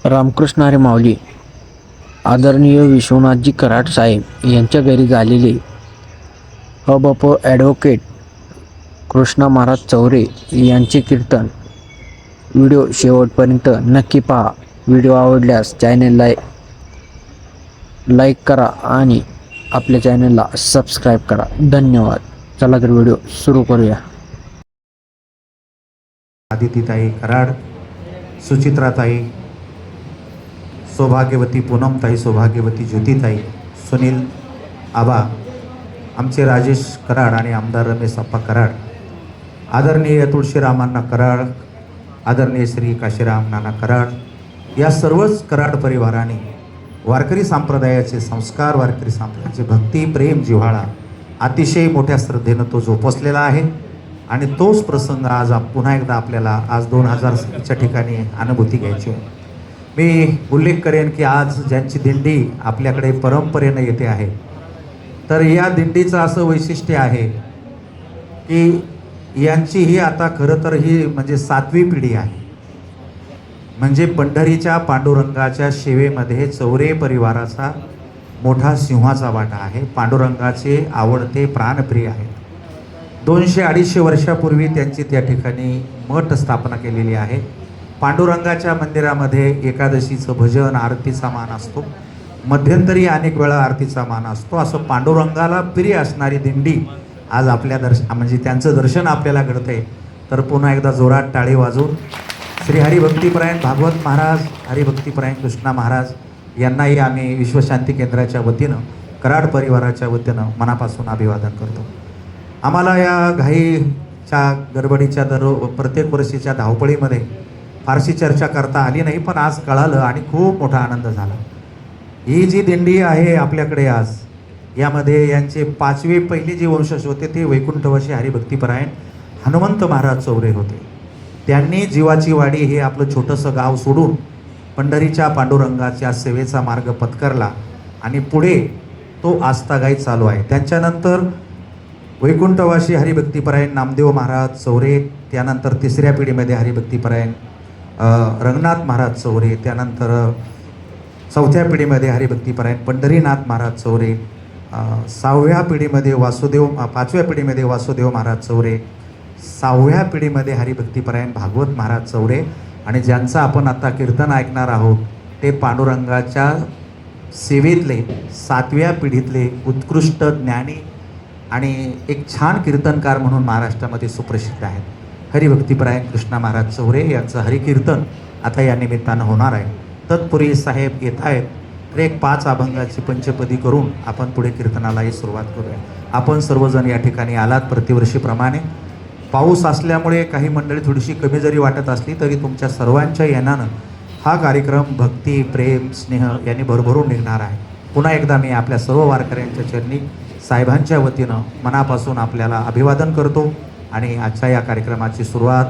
रामकृष्ण हरी माऊली आदरणीय विश्वनाथजी कराड साहेब यांच्या घरी झालेले हबप ॲडव्होकेट कृष्णा महाराज चौरे यांचे कीर्तन व्हिडिओ शेवटपर्यंत नक्की पहा. व्हिडिओ आवडल्यास चॅनेलला लाईक करा आणि आपल्या चॅनेलला सबस्क्राईब करा. धन्यवाद. चला तर व्हिडिओ सुरू करूया. आदितीताई कराड, सुचित्राताई, सौभाग्यवती पूनमताई, सौभाग्यवती ज्योतिताई, सुनील आबा, आमचे राजेश कराड आणि आमदार रमेश अप्पा कराड, आदरणीय तुळशीरामांना कराड, आदरणीय श्री काशीराम नाना कराड, या सर्वच कराड परिवाराने वारकरी संप्रदायाचे संस्कार, वारकरी संप्रदायाची भक्ती, प्रेम, जिव्हाळा अतिशय मोठ्या श्रद्धेनं तो जोपासलेला आहे. आणि तोच प्रसंग आज पुन्हा एकदा आपल्याला आज 2007च्या ठिकाणी अनुभूती घ्यायची आहे. मी उल्लेख करेन की आज ज्यांची दिंडी आपल्याकडे परंपरेनं येते आहे, तर या दिंडीचं असं वैशिष्ट्य आहे की यांची ही आता खरं तर ही म्हणजे 7वी पिढी आहे. म्हणजे पंढरीच्या पांडुरंगाच्या सेवेमध्ये चौरे परिवाराचा मोठा सिंहाचा वाटा आहे. पांडुरंगाचे आवडते प्राणप्रिय आहेत. 200-250 वर्षापूर्वी त्यांची त्या ठिकाणी मठ स्थापना केलेली आहे. पांडुरंगाच्या मंदिरामध्ये एकादशीचं भजन, आरतीचा मान असतो. मध्यंतरी अनेक वेळा आरतीचा मान असतो. असं पांडुरंगाला प्रिय असणारी दिंडी आज आपल्या म्हणजे त्यांचं दर्शन आपल्याला घडतंय. तर पुन्हा एकदा जोरात टाळी वाजवून श्री हरिभक्तीपरायण भागवत महाराज, हरिभक्तीपरायण कृष्णा महाराज यांनाही आम्ही विश्वशांती केंद्राच्या वतीनं, कराड परिवाराच्या वतीनं मनापासून अभिवादन करतो. आम्हाला या घाईच्या गडबडीच्या प्रत्येक वर्षीच्या धावपळीमध्ये फारशी चर्चा करता आली नाही, पण आज कळालं आणि खूप मोठा आनंद झाला. ही जी दिंडी आहे आपल्याकडे आज, यामध्ये यांचे 5वे पहिले जे वंशज होते ते वैकुंठवासी हरिभक्तीपरायण हनुमंत महाराज चौरे होते. त्यांनी जीवाची वाडी हे आपलं छोटंसं गाव सोडून पंढरीच्या पांडुरंगाच्या सेवेचा मार्ग पत्करला आणि पुढे तो आस्थागाई चालू आहे. त्यांच्यानंतर वैकुंठवासी हरिभक्तीपरायण नामदेव महाराज चौरे, त्यानंतर 3ऱ्या पिढीमध्ये हरिभक्तीपरायण रंगनाथ महाराज चौरे, त्यानंतर 4थ्या पिढीमध्ये हरिभक्तीपरायण पंढरीनाथ महाराज चौरे, 6व्या पिढीमध्ये 5व्या पिढीमध्ये वासुदेव महाराज चौरे, 6व्या पिढीमध्ये हरिभक्तीपरायण भागवत महाराज चौरे, आणि ज्यांचं आपण आता कीर्तन ऐकणार आहोत ते पांडुरंगाच्या सेवेतले 7व्या पिढीतले उत्कृष्ट ज्ञानी आणि एक छान कीर्तनकार म्हणून महाराष्ट्रामध्ये सुप्रसिद्ध आहेत. हरिभक्तीपरायण कृष्णा महाराज चौरे यांचं हरिकीर्तन आता या निमित्तानं होणार आहे. तत्पूर्वी साहेब येत आहेत, तर एक 5 अभंगाची पंचपदी करून आपण पुढे कीर्तनालाही सुरुवात करूया. आपण सर्वजण या ठिकाणी आलात प्रतिवर्षीप्रमाणे. पाऊस असल्यामुळे काही मंडळी थोडीशी कमी जरी वाटत असली तरी तुमच्या सर्वांच्या येण्यानं हा कार्यक्रम भक्ती, प्रेम, स्नेह यांनी भरभरून निघणार आहे. पुन्हा एकदा मी आपल्या सर्व वारकऱ्यांच्या चरणी साहेबांच्या वतीनं मनापासून आपल्याला अभिवादन करतो आणि आजच्या या कार्यक्रमाची सुरुवात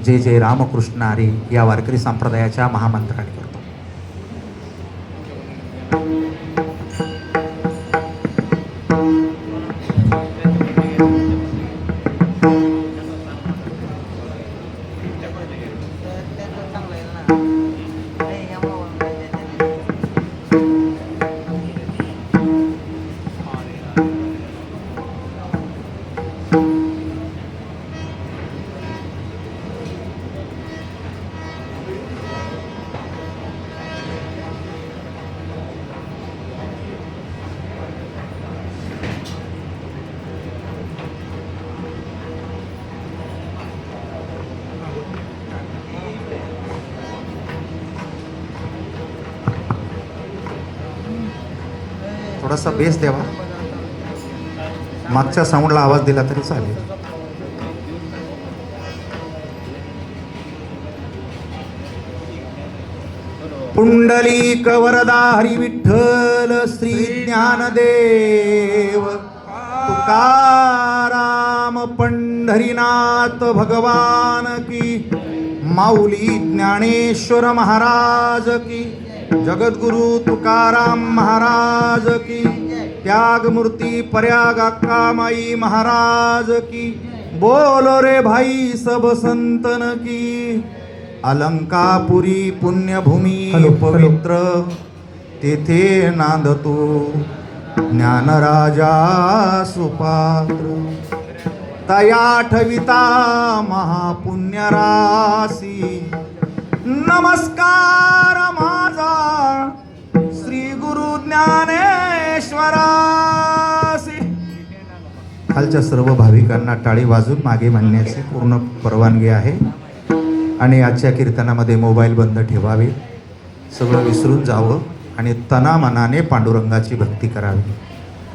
जय जय रामकृष्ण हरी या वारकरी संप्रदायाच्या महामंत्राने करतो. थोडासा बेस द्यावा, मागच्या साऊंडला आवाज दिला तरी चालेल. पुंडलिक वरदा हरी विठ्ठल श्री ज्ञानदेव तुकाराम पंढरीनाथ भगवान की, माऊली ज्ञानेश्वर महाराज की, जगद्गुरु तुकाराम महाराज की, त्यागमूर्ती पर्याग अक्कामाई महाराज की, बोलो रे भाई सब संतन की. अलंकापुरी पुण्यभूमी हॅलो, हॅलो. पवित्र तेथे नांदतो ज्ञानराजा सुपात्र तया ठविता महापुण्यरासी नमस्कार माझा श्री गुरु ज्ञानेश्वरासी. खालच्या सर्व भाविकांना टाळी वाजून मागे म्हणण्याची पूर्ण परवानगी आहे आणि आजच्या कीर्तनामध्ये मोबाईल बंद ठेवावे, सगळं विसरून जावं आणि तनामनाने पांडुरंगाची भक्ती करावी.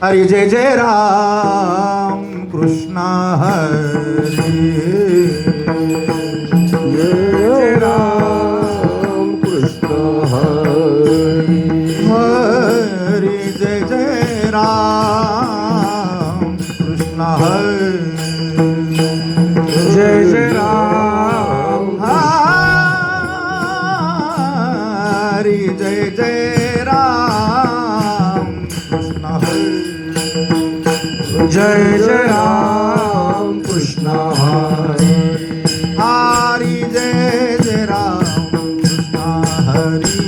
हरी जय जय राम कृष्ण हरी जय राम कृष्ण हरी. हरी जय जय राम कृष्ण हरी जय जय राम हरी जय जय राम कृष्ण हरी जय जय राम कृष्ण हरी. हरी जय जय राम कृष्ण हरी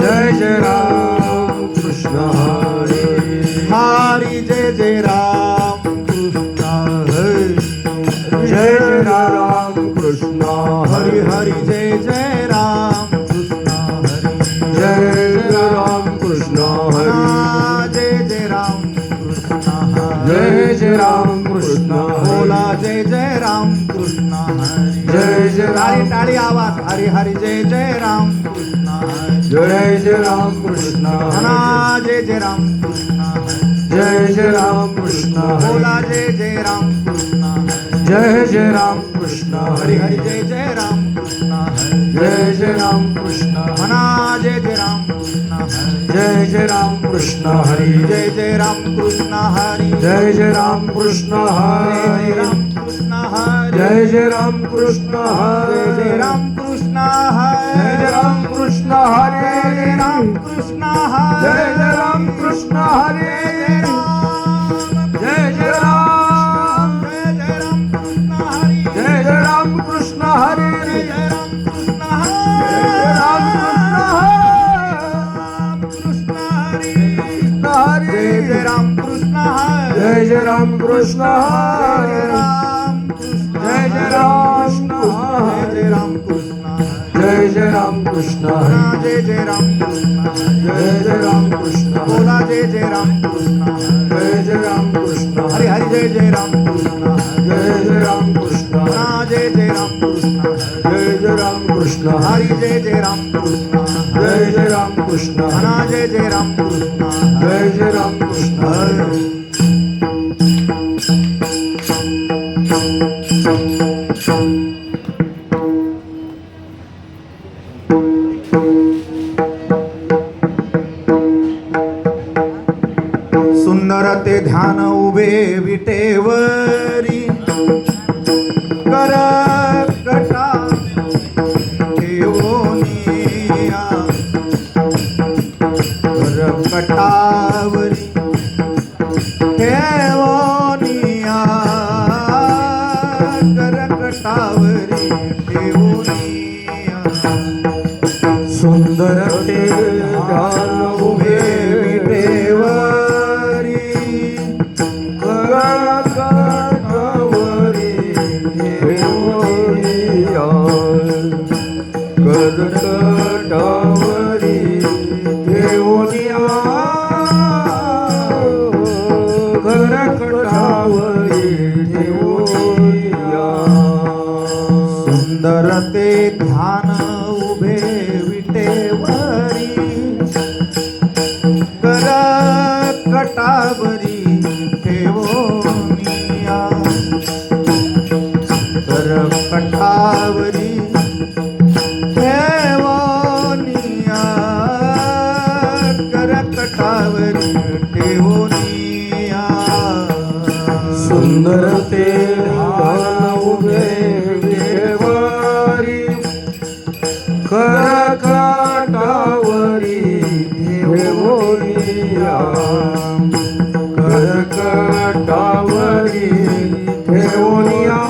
जय जय राम कृष्ण हरी. हरी जय जय राम कृष्ण हरी जय जय राम कृष्ण हरी हरी. हरी जय जय राम कृष्ण हरी जय जय राम कृष्ण हरी. जय जय राम कृष्ण हरी जय जय राम कृष्ण बोला हरी. जय जय राम कृष्ण हरी जय जय राम. टाळी टाळी आवाज हरी हरी जय जय राम कृष्ण हरी जय जय राम कृष्ण म्हणा हरी. जय जय राम कृष्ण हरी जय जय राम कृष्ण बोला हरी. जय जय राम कृष्ण हरी जय जय राम कृष्ण हरी हरी. हरी जय जय राम कृष्ण हरी जय जय राम कृष्ण म्हणा हरी. जय जय राम कृष्ण हरी जय जय राम कृष्ण हरी. जय जय राम कृष्ण हरी जय जय राम कृष्ण जय हरी. राम कृष्ण हरी जय जय राम कृष्ण जय जय हरी. राम कृष्ण जय जय हरी राम कृष्ण हरी. जय जय राम कृष्ण जय हरी जय राम कृष्ण हरी. जय जय राम जय जय राम. जय जय राम कृष्ण हरी जय जय राम कृष्ण हरी. जय जय राम कृष्ण हरी जय जय राम कृष्ण हरी. जय जय राम कृष्ण हरी जय जय राम कृष्ण हरी. जय जय राम कृष्ण हरी जय जय राम कृष्ण हरी. जय जय राम कृष्ण जय जय राम कृष्ण हरी. बोला जय जय राम कृष्ण जय जय राम कृष्ण हरी हरी. हरी जय जय राम कृष्ण जय जय राम कृष्ण हरी. जय जय राम कृष्ण जय जय राम कृष्ण हरी हरी. जय जय राम कृष्ण जय जय राम कृष्ण हरी. जय जय राम कृष्ण जय जय राम कृष्ण हरी. सुंदर ते ध्यान उभे विटेवरी कर कटा ठेवोनिया कर कटावरी ठेवोनिया कर कटावरी ठेवोनिया सुंदर ते ध्यान उभे विटेवरी करकटावरी ठेवोनिया. करकटावरी ठेवोनिया. करकटावरी ठेवोनिया. सुंदर ते ध्यान उभे विटेवरी कर कटावरी ठेवोनिया कर कटावरी ठेवोनिया कर कटावरी ठेवोनिया सुंदर ते ध्यान उभे विटेवरी करकटावरी ठेवोनिया. करकटावरी ठेवोनिया.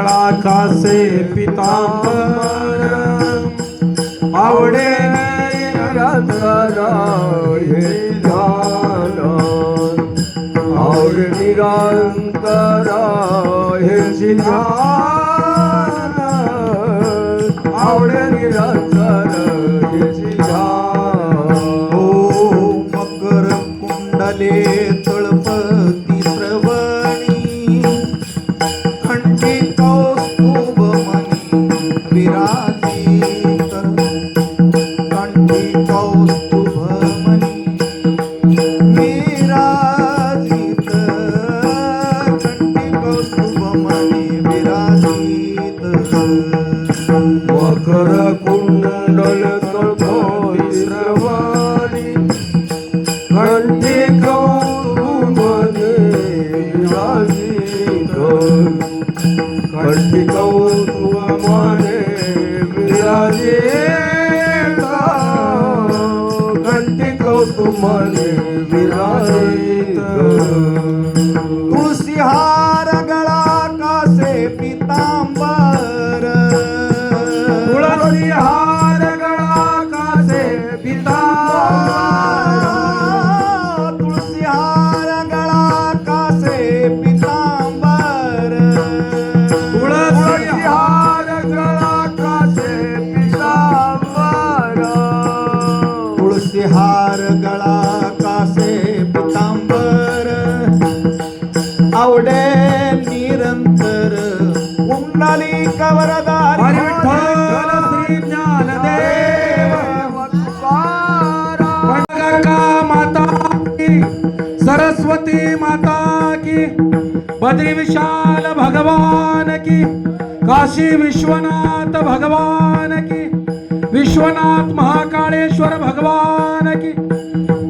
गळा कासे पितांबर आवडे निरंतर हे ध्यान आवडे निरंतर हे ध्यान आवडे निरंतर हे ध्यान ओ मकर कुंडले तळपती श्रवणी कंठी कौस्तुभ मणी विराजित कंठी कौस्तुभ मणी विराजित कंठी कौस्तुभ मणी विराजित मकर कुंडल तळपती श्रवणी कंठी कौस्तुभमणी विराजित कंठी कौस्तुभमणी विराजित कंठी कौस्तुभमणी विराजित तुळसी हार गळा कासे पितांबर तुळसी हार गळा कासे पितांबर तुळसी हार गळा कासे पितांबर तुळसी हार गळा कासे पितांबर तुळसी हार गळा कासे पितांबर आवडे निरंतर कुंडली कवरदारी हरी विठ्ठल श्री ज्ञानदेव पंडरका माता की सरस्वती माता की बद्री विशाल भगवान की काशी विश्वनाथ भगवान की विश्वनाथ महाकालेश्वर भगवान की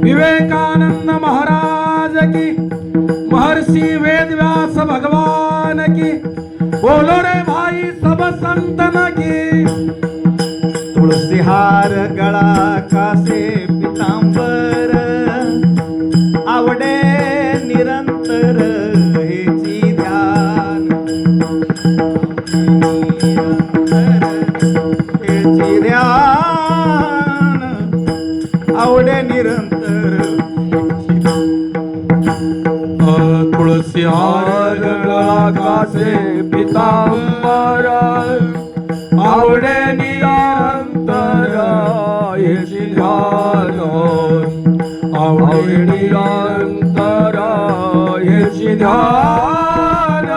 विवेकानंद महाराज की महर्षि वेदव्यास भगवान की बोलो रे भाई सब संतन की तुळसी हार गळा कासे पितांबर आवडे निरंतर हेची ध्यान हेची ध्यान आवडे निरंतर तुळसी हार गळा कासे पितांबर आवडे निरंतर हेची ध्यान आवडे निरंतर हेची ध्यान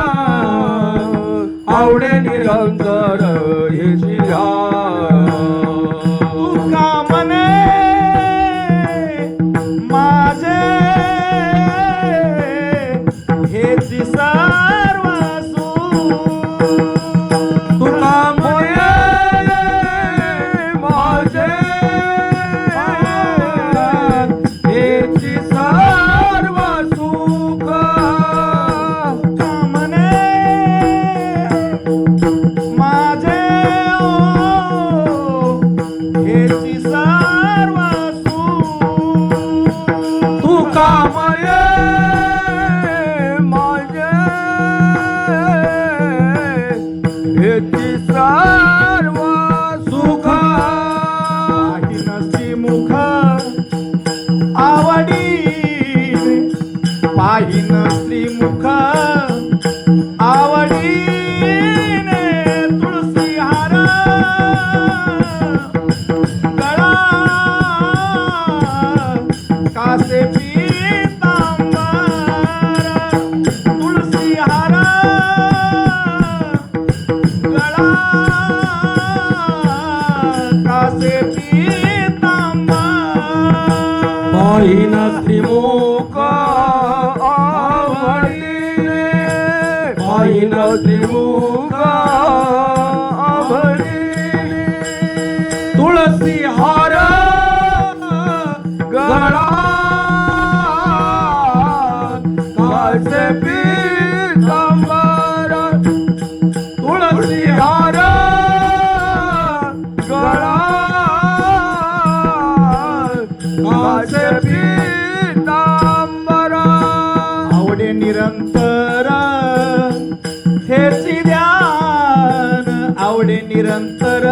आवडे निरंतर हेची ध्यान तुका मने माझे हेची सर्वसू तुका म्हणे माझे हेची सर्व सुख कामने माझे हेची सर्वसू तुका म्हणे माझे हेची सर्व सुख पाहिनसी मुख आवडीने पाहिनसी मुख आवडीने तुळसी हार गळा कासे पितांबर तुळसी हार गळा कासे पितांबर पाहिन श्रीमुख आवडीने पाहिन श्रीमुख आवडीने तुळसी हार गळा कासे पितांबर तुळसी हार गळा कासे पितांबर आवडे निरंतर हेची ध्यान आवडे निरंतर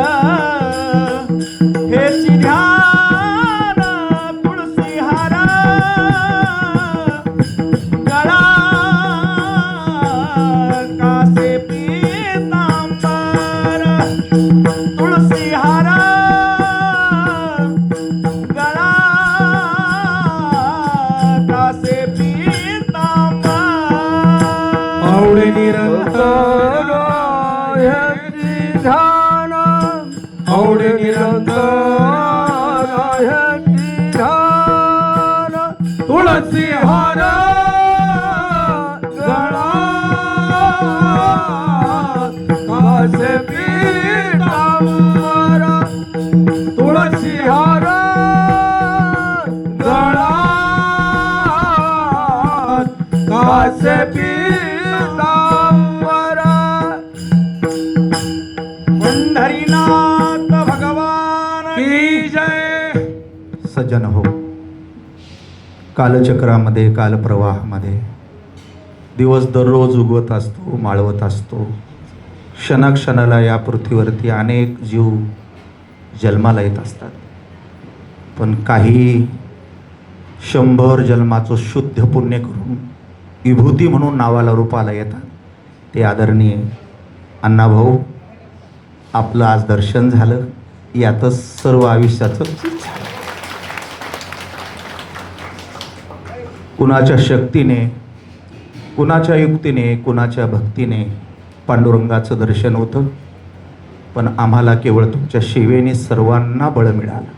हेची ध्यान तुळसी हारा गळा कासे पीतांबर तुळसी हारा गळा कासे पीतांबर आवडे निरंतर ह्याची ध्यान आवडे निरंतर ह्याची ध्यान तुळसी हार गळा कासे पीतांबर तुळसी हार गळा कासे पीतांबर पंढरीनाथ भगवान की जय. सज्जन हो, कालचक्रामध्ये कालप्रवाहामध्ये दिवस दररोज उगवत असतो, माळवत असतो. क्षणाक्षणाला या पृथ्वीवरती अनेक जीव जन्माला येत असतात. पण काही 100 जन्माचं शुद्ध पुण्य करून विभूती म्हणून नावाला रूपाला येतात. ते आदरणीय अण्णाभाऊ, आपलं आज दर्शन झालं, यातच सर्व आयुष्याचं कुणाच्या शक्तीने, कुणाच्या युक्तीने, कुणाच्या भक्तीने पांडुरंगाचं दर्शन होतं. पण आम्हाला केवळ तुमच्या सेवेने सर्वांना बळ मिळालं.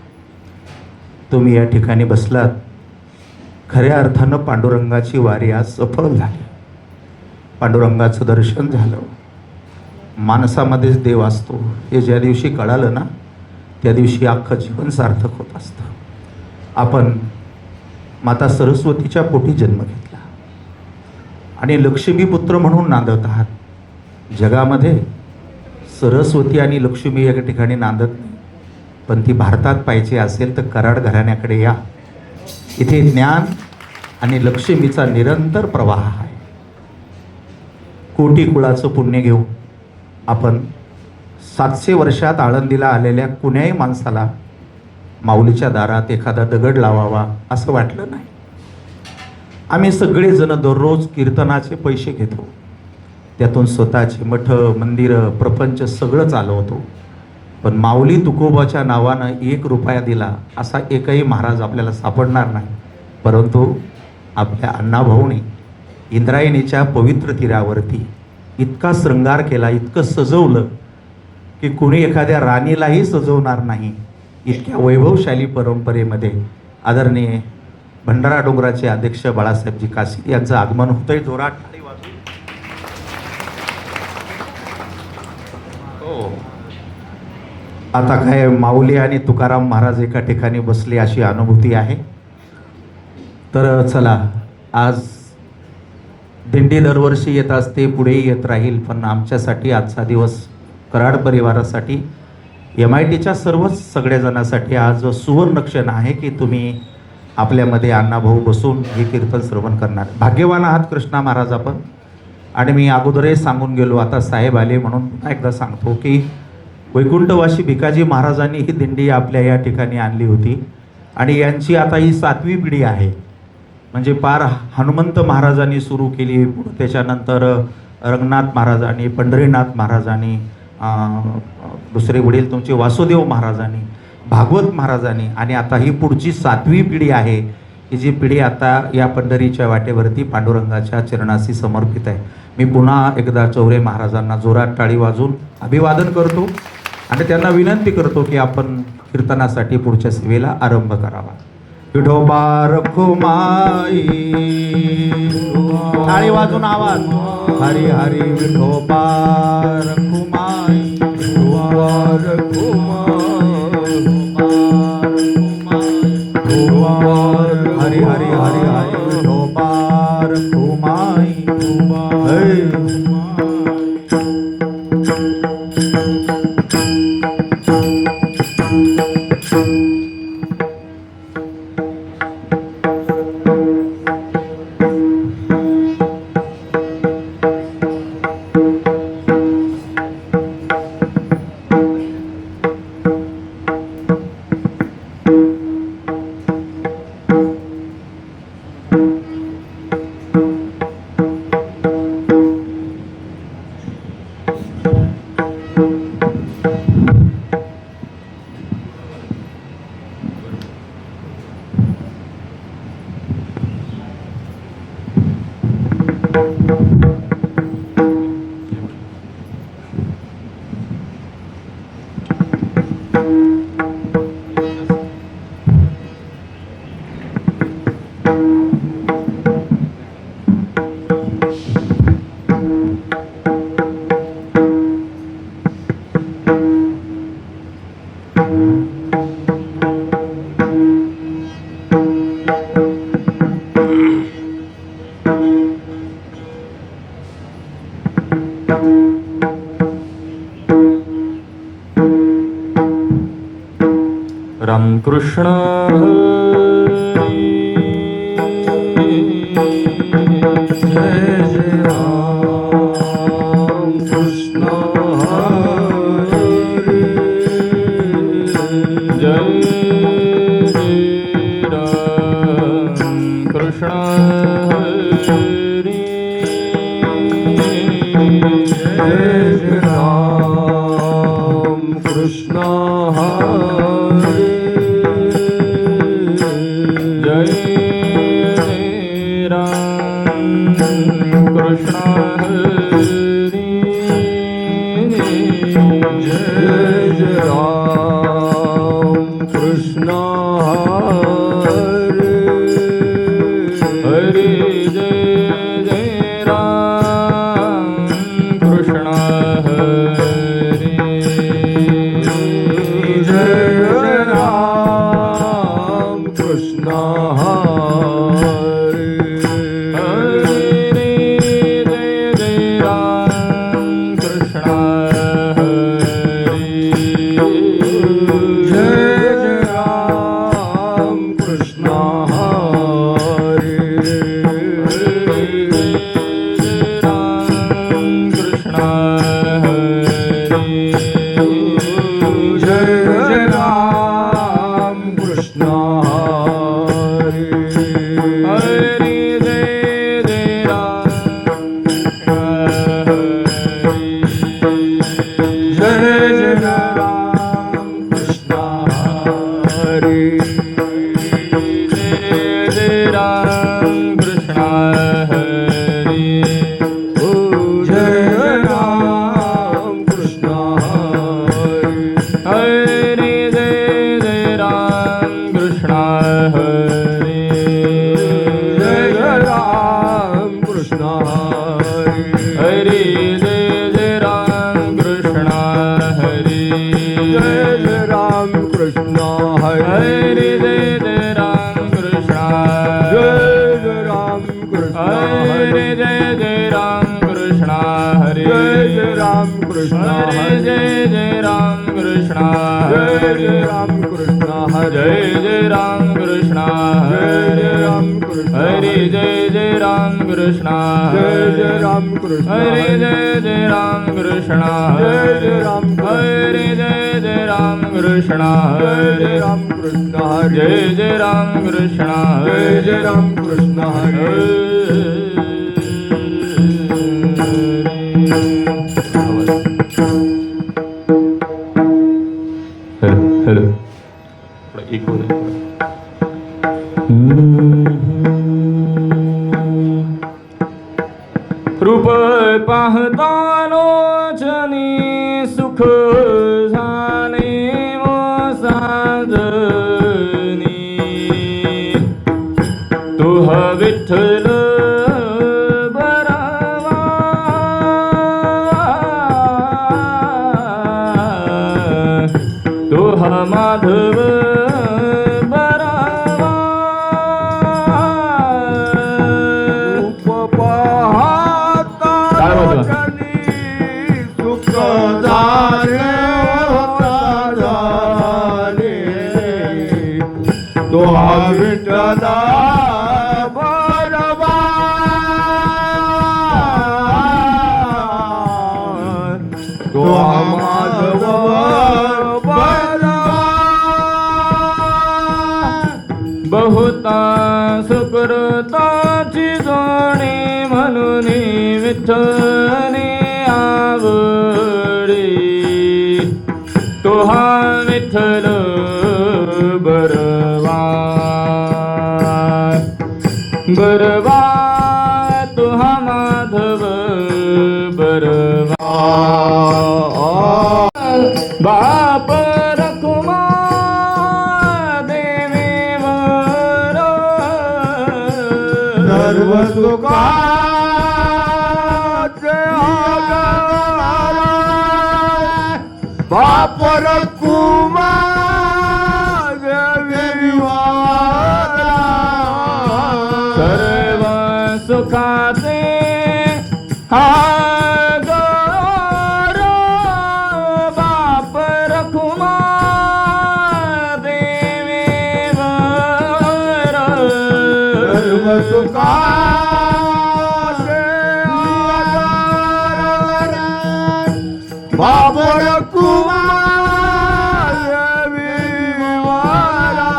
तुम्ही या ठिकाणी बसलात, खऱ्या अर्थानं पांडुरंगाची वारी आज सफल झाली. पांडुरंगाचं दर्शन झालं. माणसामध्येच देव असतो हे ज्या दिवशी कळालं ना, त्या दिवशी अख्खं जीवन सार्थक होत असतं. आपण माता सरस्वतीच्या पोटी जन्म घेतला आणि लक्ष्मीपुत्र म्हणून नांदत आहात. जगामध्ये सरस्वती आणि लक्ष्मी एका ठिकाणी नांदत नाही, पण ती भारतात पाहिजे असेल तर कराड घराण्याकडे या. इथे ज्ञान आणि लक्ष्मीचा निरंतर प्रवाह आहे. कोटी कुळाचं पुण्य घेऊ आपण 700 वर्षात आळंदीला आलेल्या कुण्याही माणसाला माऊलीच्या दारात एखादा दगड लावावा असं वाटलं नाही. आम्ही सगळेजण दररोज कीर्तनाचे पैसे घेतो, त्यातून स्वतःचे मठ, मंदिरं, प्रपंच सगळं चालवतो. पण माऊली तुकोबाच्या नावानं 1 रुपया दिला असा एकही महाराज आपल्याला सापडणार नाही. परंतु आपल्या अण्णाभाऊने इंद्रायणीच्या पवित्र तीरावरती इतका शृंगार केला, इतकं सजवलं की कुणी एखाद्या राणीलाही सजवणार नाही. इतक्या वैभवशाली परंपरेमध्ये आदरणीय भंडारा डोंगराचे अध्यक्ष बाळासाहेबजी काशी यांचं आगमन होतंय. जोरात टाळी वाजवून. हो, आता काय माऊली आणि तुकाराम महाराज एका ठिकाणी बसले अशी अनुभूती आहे. तर चला, आज दिंडी दरवर्षी येत असते, पुढेही येत राहील. पण आमच्यासाठी आजचा दिवस, कराड परिवारासाठी, MITच्या सर्वच सगळ्याजणांसाठी आज सुवर्ण क्षण आहे की तुम्ही आपल्यामध्ये अण्णाभाऊ बसून हे कीर्तन श्रवण करणार. भाग्यवान आहात कृष्णा महाराज आपण. आणि मी अगोदरही सांगून गेलो, आता साहेब आले म्हणून पुन्हा एकदा सांगतो की वैकुंठवासी भिकाजी महाराजांनी ही दिंडी आपल्या या ठिकाणी आणली होती आणि यांची आता ही 7वी पिढी आहे. म्हणजे पार हनुमंत महाराजांनी सुरू केली, त्याच्यानंतर रंगनाथ महाराजांनी, पंढरीनाथ महाराजांनी, दुसरे वडील तुमचे वासुदेव महाराजांनी, भागवत महाराजांनी, आणि आता ही पुढची 7वी पिढी आहे की जी पिढी आता या पंढरीच्या वाटेवरती पांडुरंगाच्या चरणाशी समर्पित आहे. मी पुन्हा एकदा चौरे महाराजांना जोरात टाळी वाजून अभिवादन करतो आणि त्यांना विनंती करतो की आपण कीर्तनासाठी पुढच्या सेवेला आरंभ करावा. विठोबा रखुमाई, टाळी वाजून आवाज. हरी हरी विठोबा रखुमाई, विठोबा रखुमाई, हरी हरी हरी हरी विठोबा रखुमाई. रामकृष्ण जय जय राम कृष्ण हरी जय राम कृष्ण हरी जय जय राम कृष्ण हरी जय राम कृष्ण हरी जय जय राम कृष्ण हरी हरे जय जय राम कृष्ण हरे जय जय राम कृष्ण हरी हरे जय जय राम कृष्ण हरे जय जय राम कृष्ण हरी जय जय राम कृष्ण हरी जय जय राम कृष्ण हरी जय राम कृष्ण हरी हरे जय जय राम कृष्ण हरे जय जय राम कृष्ण हरी हरे जय जय राम कृष्ण हरे जय जय राम कृष्ण हरी हरे जय जय राम कृष्ण जय जय राम कृष्ण हरे हरी जय जय राम कृष्ण हरे जय जय राम कृष्ण हरे हरी जय जय राम कृष्ण जय जय हरे राम कृष्ण हरी जय जय राम कृष्ण जय जय राम कृष्ण हरे जय जय राम कृष्ण जय जय राम कृष्ण हरे जय जय राम कृष्ण जय जय राम हरे जय जय राम कृष्ण जय जय राम कृष्ण हरी जय जय राम कृष्ण जय जय राम कृष्ण हरी हॅलो हॅलो इको रूप पाहता लोचनी सुख झाले व साधनी तुह विठ्ठल बरावा तुह माधव बरावा रूप पाहता काय म्हणतो? लोचनी सुख झाले झाले तो हा विठ्ठला बरवा तो हा माधव बरवा बहुता सुकृताची जोणे म्हणून विठ्ठले आवडे तो हा विठ्ठल बरवा बरवा तो हा माधव बरवा बाप रखुमा देवे वर सर्व सुखाचे आधार बाप रकुमा देवी वारा सर्व सुखाचे हा गौर बाप रखुमा देवे बापर कुमार विवारा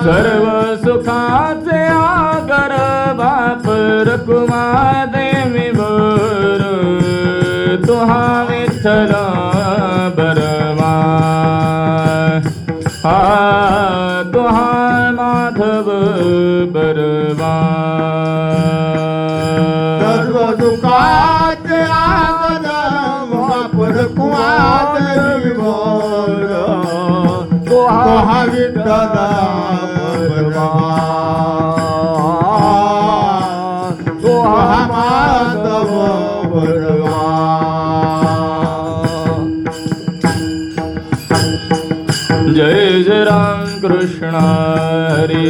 सर्व सुखाचे आगर बाप रकुमा देवी बर तुहा विठ्ठल बरमा तुहा माधव बरमा सर्व दुःखाचे आगन बापर कुमार विवार तुहा विठ्ठल बरमा तुहा माधव बरमा जय जय राम कृष्ण हरे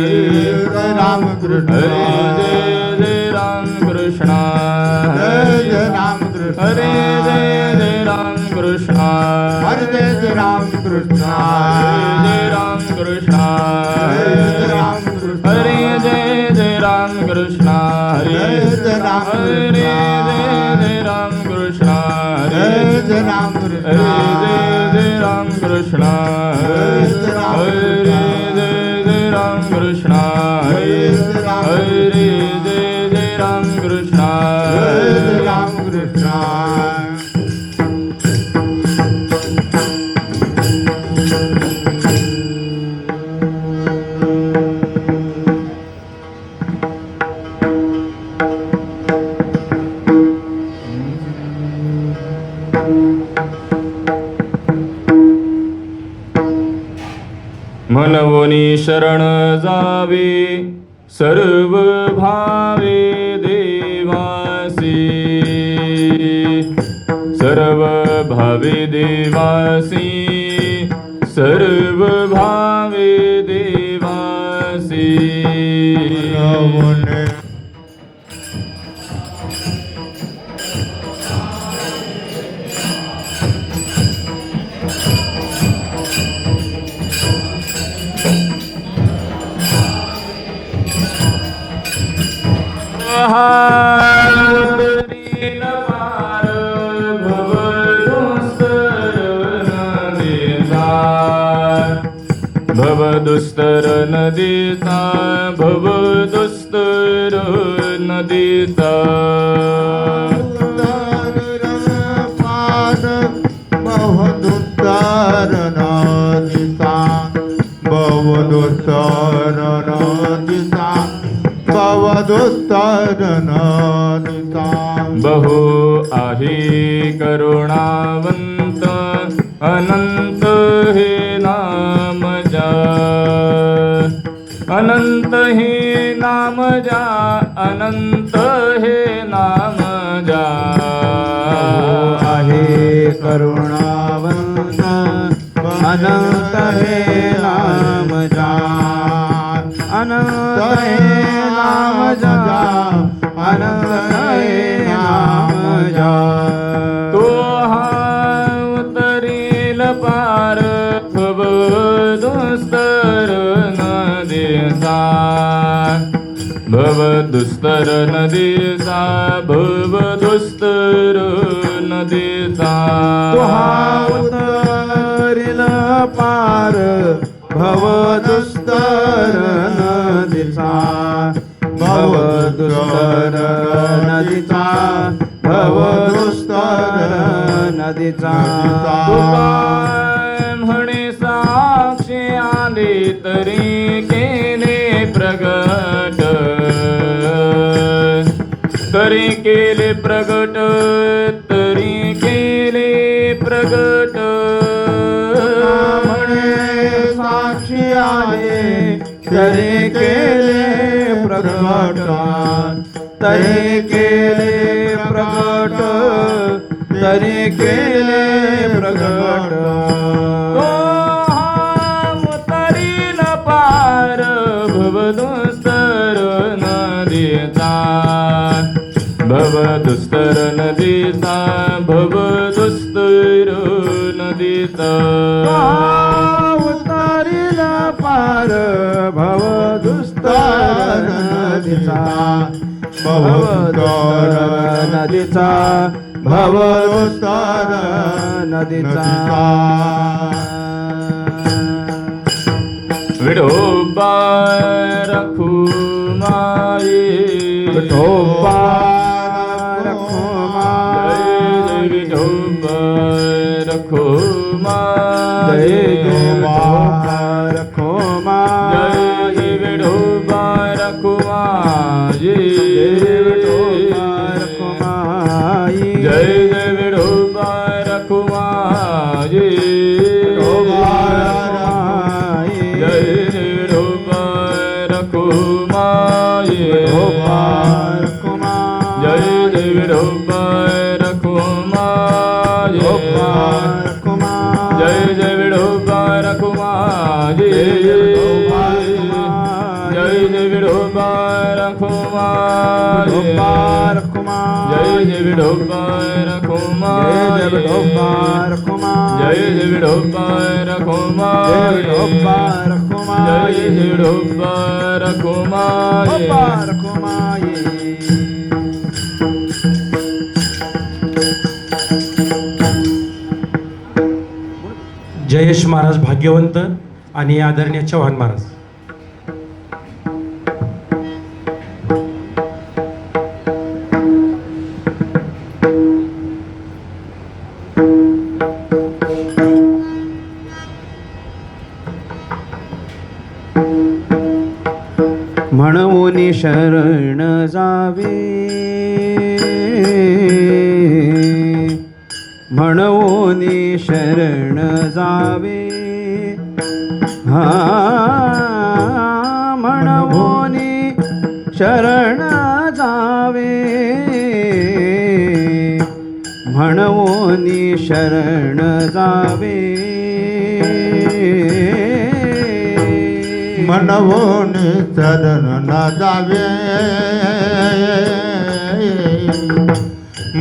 जय राम कृष्ण हरे जय जय राम कृष्ण जय जय राम कृष्ण हरे जय जय राम कृष्ण हरे जय जय राम कृष्ण जय राम कृष्ण जय जय राम कृष्ण हरे जय जय राम कृष्ण जय जय राम कृष्ण हरे जय जय राम कृष्ण हरे जय जय राम कृष्ण हरे जय जय राम कृष्ण जय जय राम कृष्ण मनवोनी शरण जावे सर्व भावे देवासी सर्व भावे देवासी सर्व भावे देवासी उतरील पार भवदुस्तर नदीचा भवदुस्तर नदीचा बहुदुस्तर नदीचा बहुदुस्तर नदीचा बहुदुस्तर नदीचा बहु आहे करुणावंत अनंत हे नाम जा अनंत हे नाम जा अनंत हे नाम जा आहे करुणावंत अनंत हे नाम जा अनंत हे नाम जा अनंत हे नाम जा तो हा उतरील पार भवदुस्तर नदीचा भवदुस्तर नदीचा भवदुस्तर नदीचा तो हा उतरील पार भवदुस्तर नदीचा भवदुस्तर नदीचा भवदुस्तर नदीचा म्हणे साक्षी आले तरी केले प्रगट तरी केले प्रगट तरी केले प्रगट म्हणे साक्षी आले तरी केले प्रगट तरी केले प्रगट तरी केले प्रगट उतरील पार भवदुस्तर नदीचा भवदुस्तर नदीचा भवदुस्तर नदीचा उतरील पार भवदुस्तर नदीचा भवदुस्तर नदीचा भवोत्तर नदीचा विठोबा रखुमाई विठोबा रखुमाई जय विठोबा रखुमाई जय विठोबा रखुमाई जय विठोबा रखुमाई जय विठोबा रखुमाई जय विठोबा रखुमाई जय विठोबा रखुमाई जय विठोबा रखुमाई जय विठोबा रखुमाई जय विठोबा रखुमाई जय विठोबा रखुमाई जय विठोबा रखुमाई जयेश महाराज भाग्यवंत आणि आदरणीय चव्हाण महाराज. म्हणून शरण जावे म्हणून शरण जावे हा म्हणून शरण जावे म्हणून शरण जावे मनवून चरण न जावे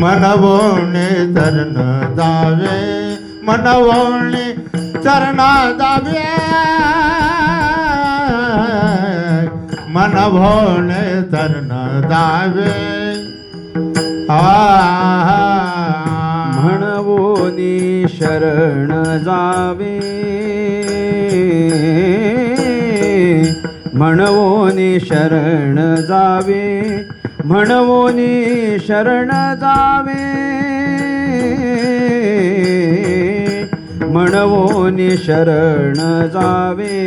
मनवून चरण जावे मनवून चरण जावे मनवून चरण जावे म्हणून शरण जावे म्हणून शरण जावे म्हणून शरण जावे म्हणून शरण जावे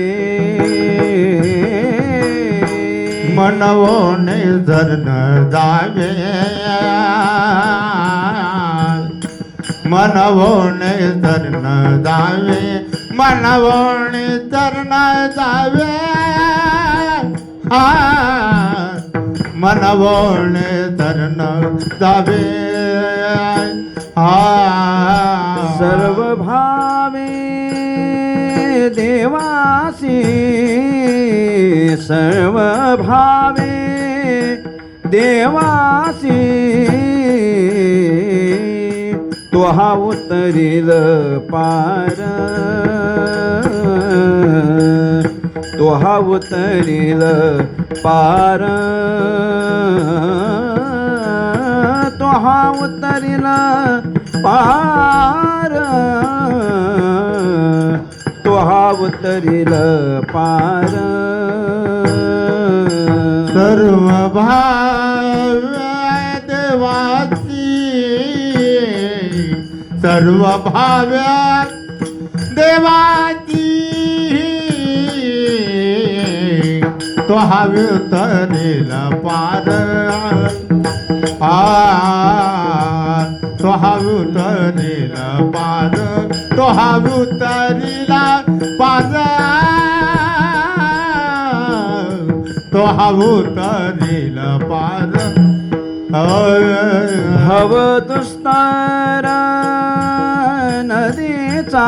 मनवून चरण जावे मनवून चरण जावे मनवून चरण जावे मनवून चरण जावे सर्व भावे देवासी सर्व भावे देवासी तो हा उतरील पार तो हा उतरील पार तो हा उतरील पार तो हा उतरील पार सर्व भाव देवाची सर्व भाव्या देवाची तो हवे उतरेला पार तो हवे उतरेला पार तो हवे उतरेला पार तो हवे उतरेला पार भव दुस्तर नदीचा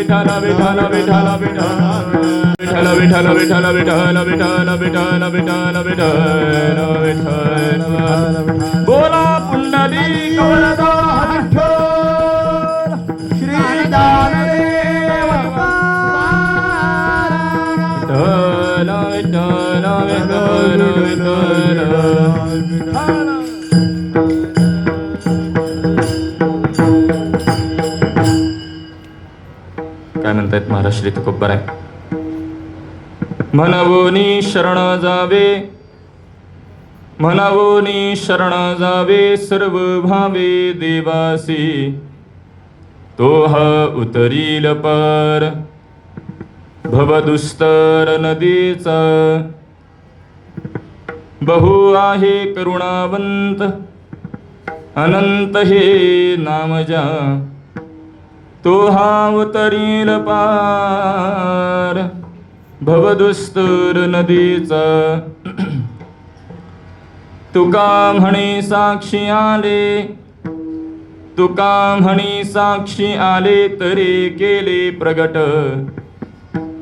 विठ्ठल विठ्ठल विठ्ठल विठ्ठल विठ्ठल विठ्ठल विठ्ठल विठ्ठल विठ्ठल विठ्ठल विठ्ठल विठ्ठल बोला पुंडलिक वरदा विठ्ठल श्री ज्ञानदेव विठ्ठल विठ्ठल विठ्ठल विठ्ठल काय म्हणतायत महाराज श्री तुकोबाराय. म्हणवोनी शरण जावे म्हणवोनी शरण जावे सर्व भावे देवासी तो हा उतरील पार भवदुस्तर नदीचा बहु आहे करुणावंत अनंत हे नाम जा तो हा उतरील पार भवदुस्तर नदीचा तुका म्हणे साक्षी आले तुका म्हणे साक्षी आले तरी केले प्रगट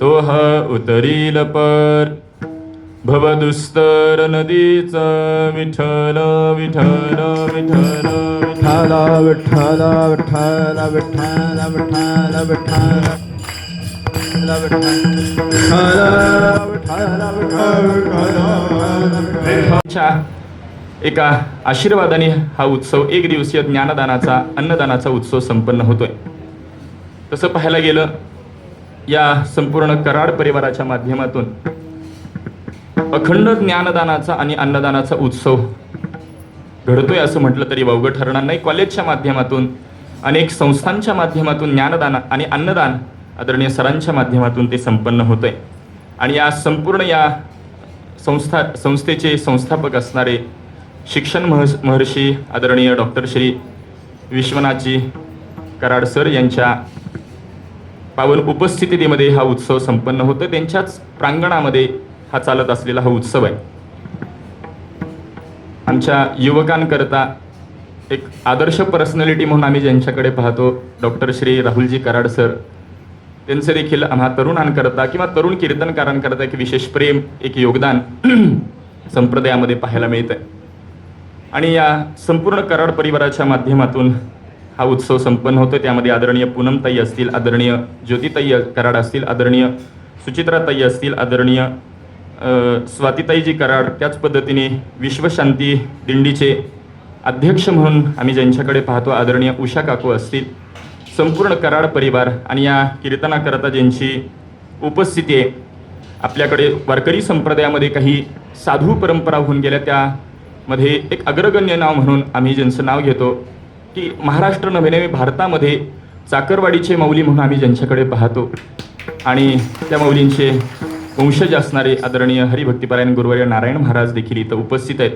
तो हा उतरील पार भवदुस्तर नदीचा विठ्ठल विठ्ठल विठ्ठल विठ्ठल विठ्ठल विठ्ठल विठ्ठल विठ्ठल विठ्ठल च्या एका आशीर्वादाने हा उत्सव एक दिवसीय ज्ञानदानाचा अन्नदानाचा उत्सव संपन्न होतोय. तसं पाहायला गेलं या संपूर्ण कराड परिवाराच्या माध्यमातून अखंड ज्ञानदानाचा आणि अन्नदानाचा उत्सव घडतोय असं म्हटलं तरी वावगं ठरणार नाही. कॉलेजच्या माध्यमातून अनेक संस्थांच्या माध्यमातून ज्ञानदान आणि अन्नदान आदरणीय सरांच्या माध्यमातून ते संपन्न होतंय. आणि या संपूर्ण या संस्थेचे संस्थापक असणारे शिक्षण महर्षी आदरणीय डॉक्टर श्री विश्वनाथजी कराड सर यांच्या पावन उपस्थितीमध्ये हा उत्सव संपन्न होतो. त्यांच्याच प्रांगणामध्ये हा चालत असलेला हा उत्सव आहे. आमच्या युवकांकरता एक आदर्श पर्सनॅलिटी म्हणून आम्ही ज्यांच्याकडे पाहतो डॉक्टर श्री राहुलजी कराड सर, त्यांचं देखील आम्हा तरुणांकरता किंवा तरुण कीर्तनकारांकरता एक विशेष प्रेम एक योगदान संप्रदायामध्ये पाहायला मिळतं आहे. आणि या संपूर्ण कराड परिवाराच्या माध्यमातून हा उत्सव संपन्न होतो. त्यामध्ये आदरणीय पूनमताई असतील, आदरणीय ज्योतिताई कराड असतील, आदरणीय सुचित्राताई असतील, आदरणीय स्वातीताईजी कराड, त्याच पद्धतीने विश्वशांती दिंडीचे अध्यक्ष म्हणून आम्ही ज्यांच्याकडे पाहतो आदरणीय उषा काकू असतील, संपूर्ण कराड परिवार आणि या कीर्तनाकरता ज्यांची उपस्थिती आहे. आपल्याकडे वारकरी संप्रदायामध्ये काही साधू परंपरा होऊन गेल्या, त्यामध्ये एक अग्रगण्य नाव म्हणून आम्ही ज्यांचं नाव घेतो की महाराष्ट्र नव्हे भारतामध्ये चाकरवाडीचे माऊली म्हणून आम्ही ज्यांच्याकडे पाहतो आणि त्या माऊलींचे वंशज असणारे आदरणीय हरिभक्तिपरायण गुरुवर्य नारायण महाराज देखील इथं उपस्थित आहेत.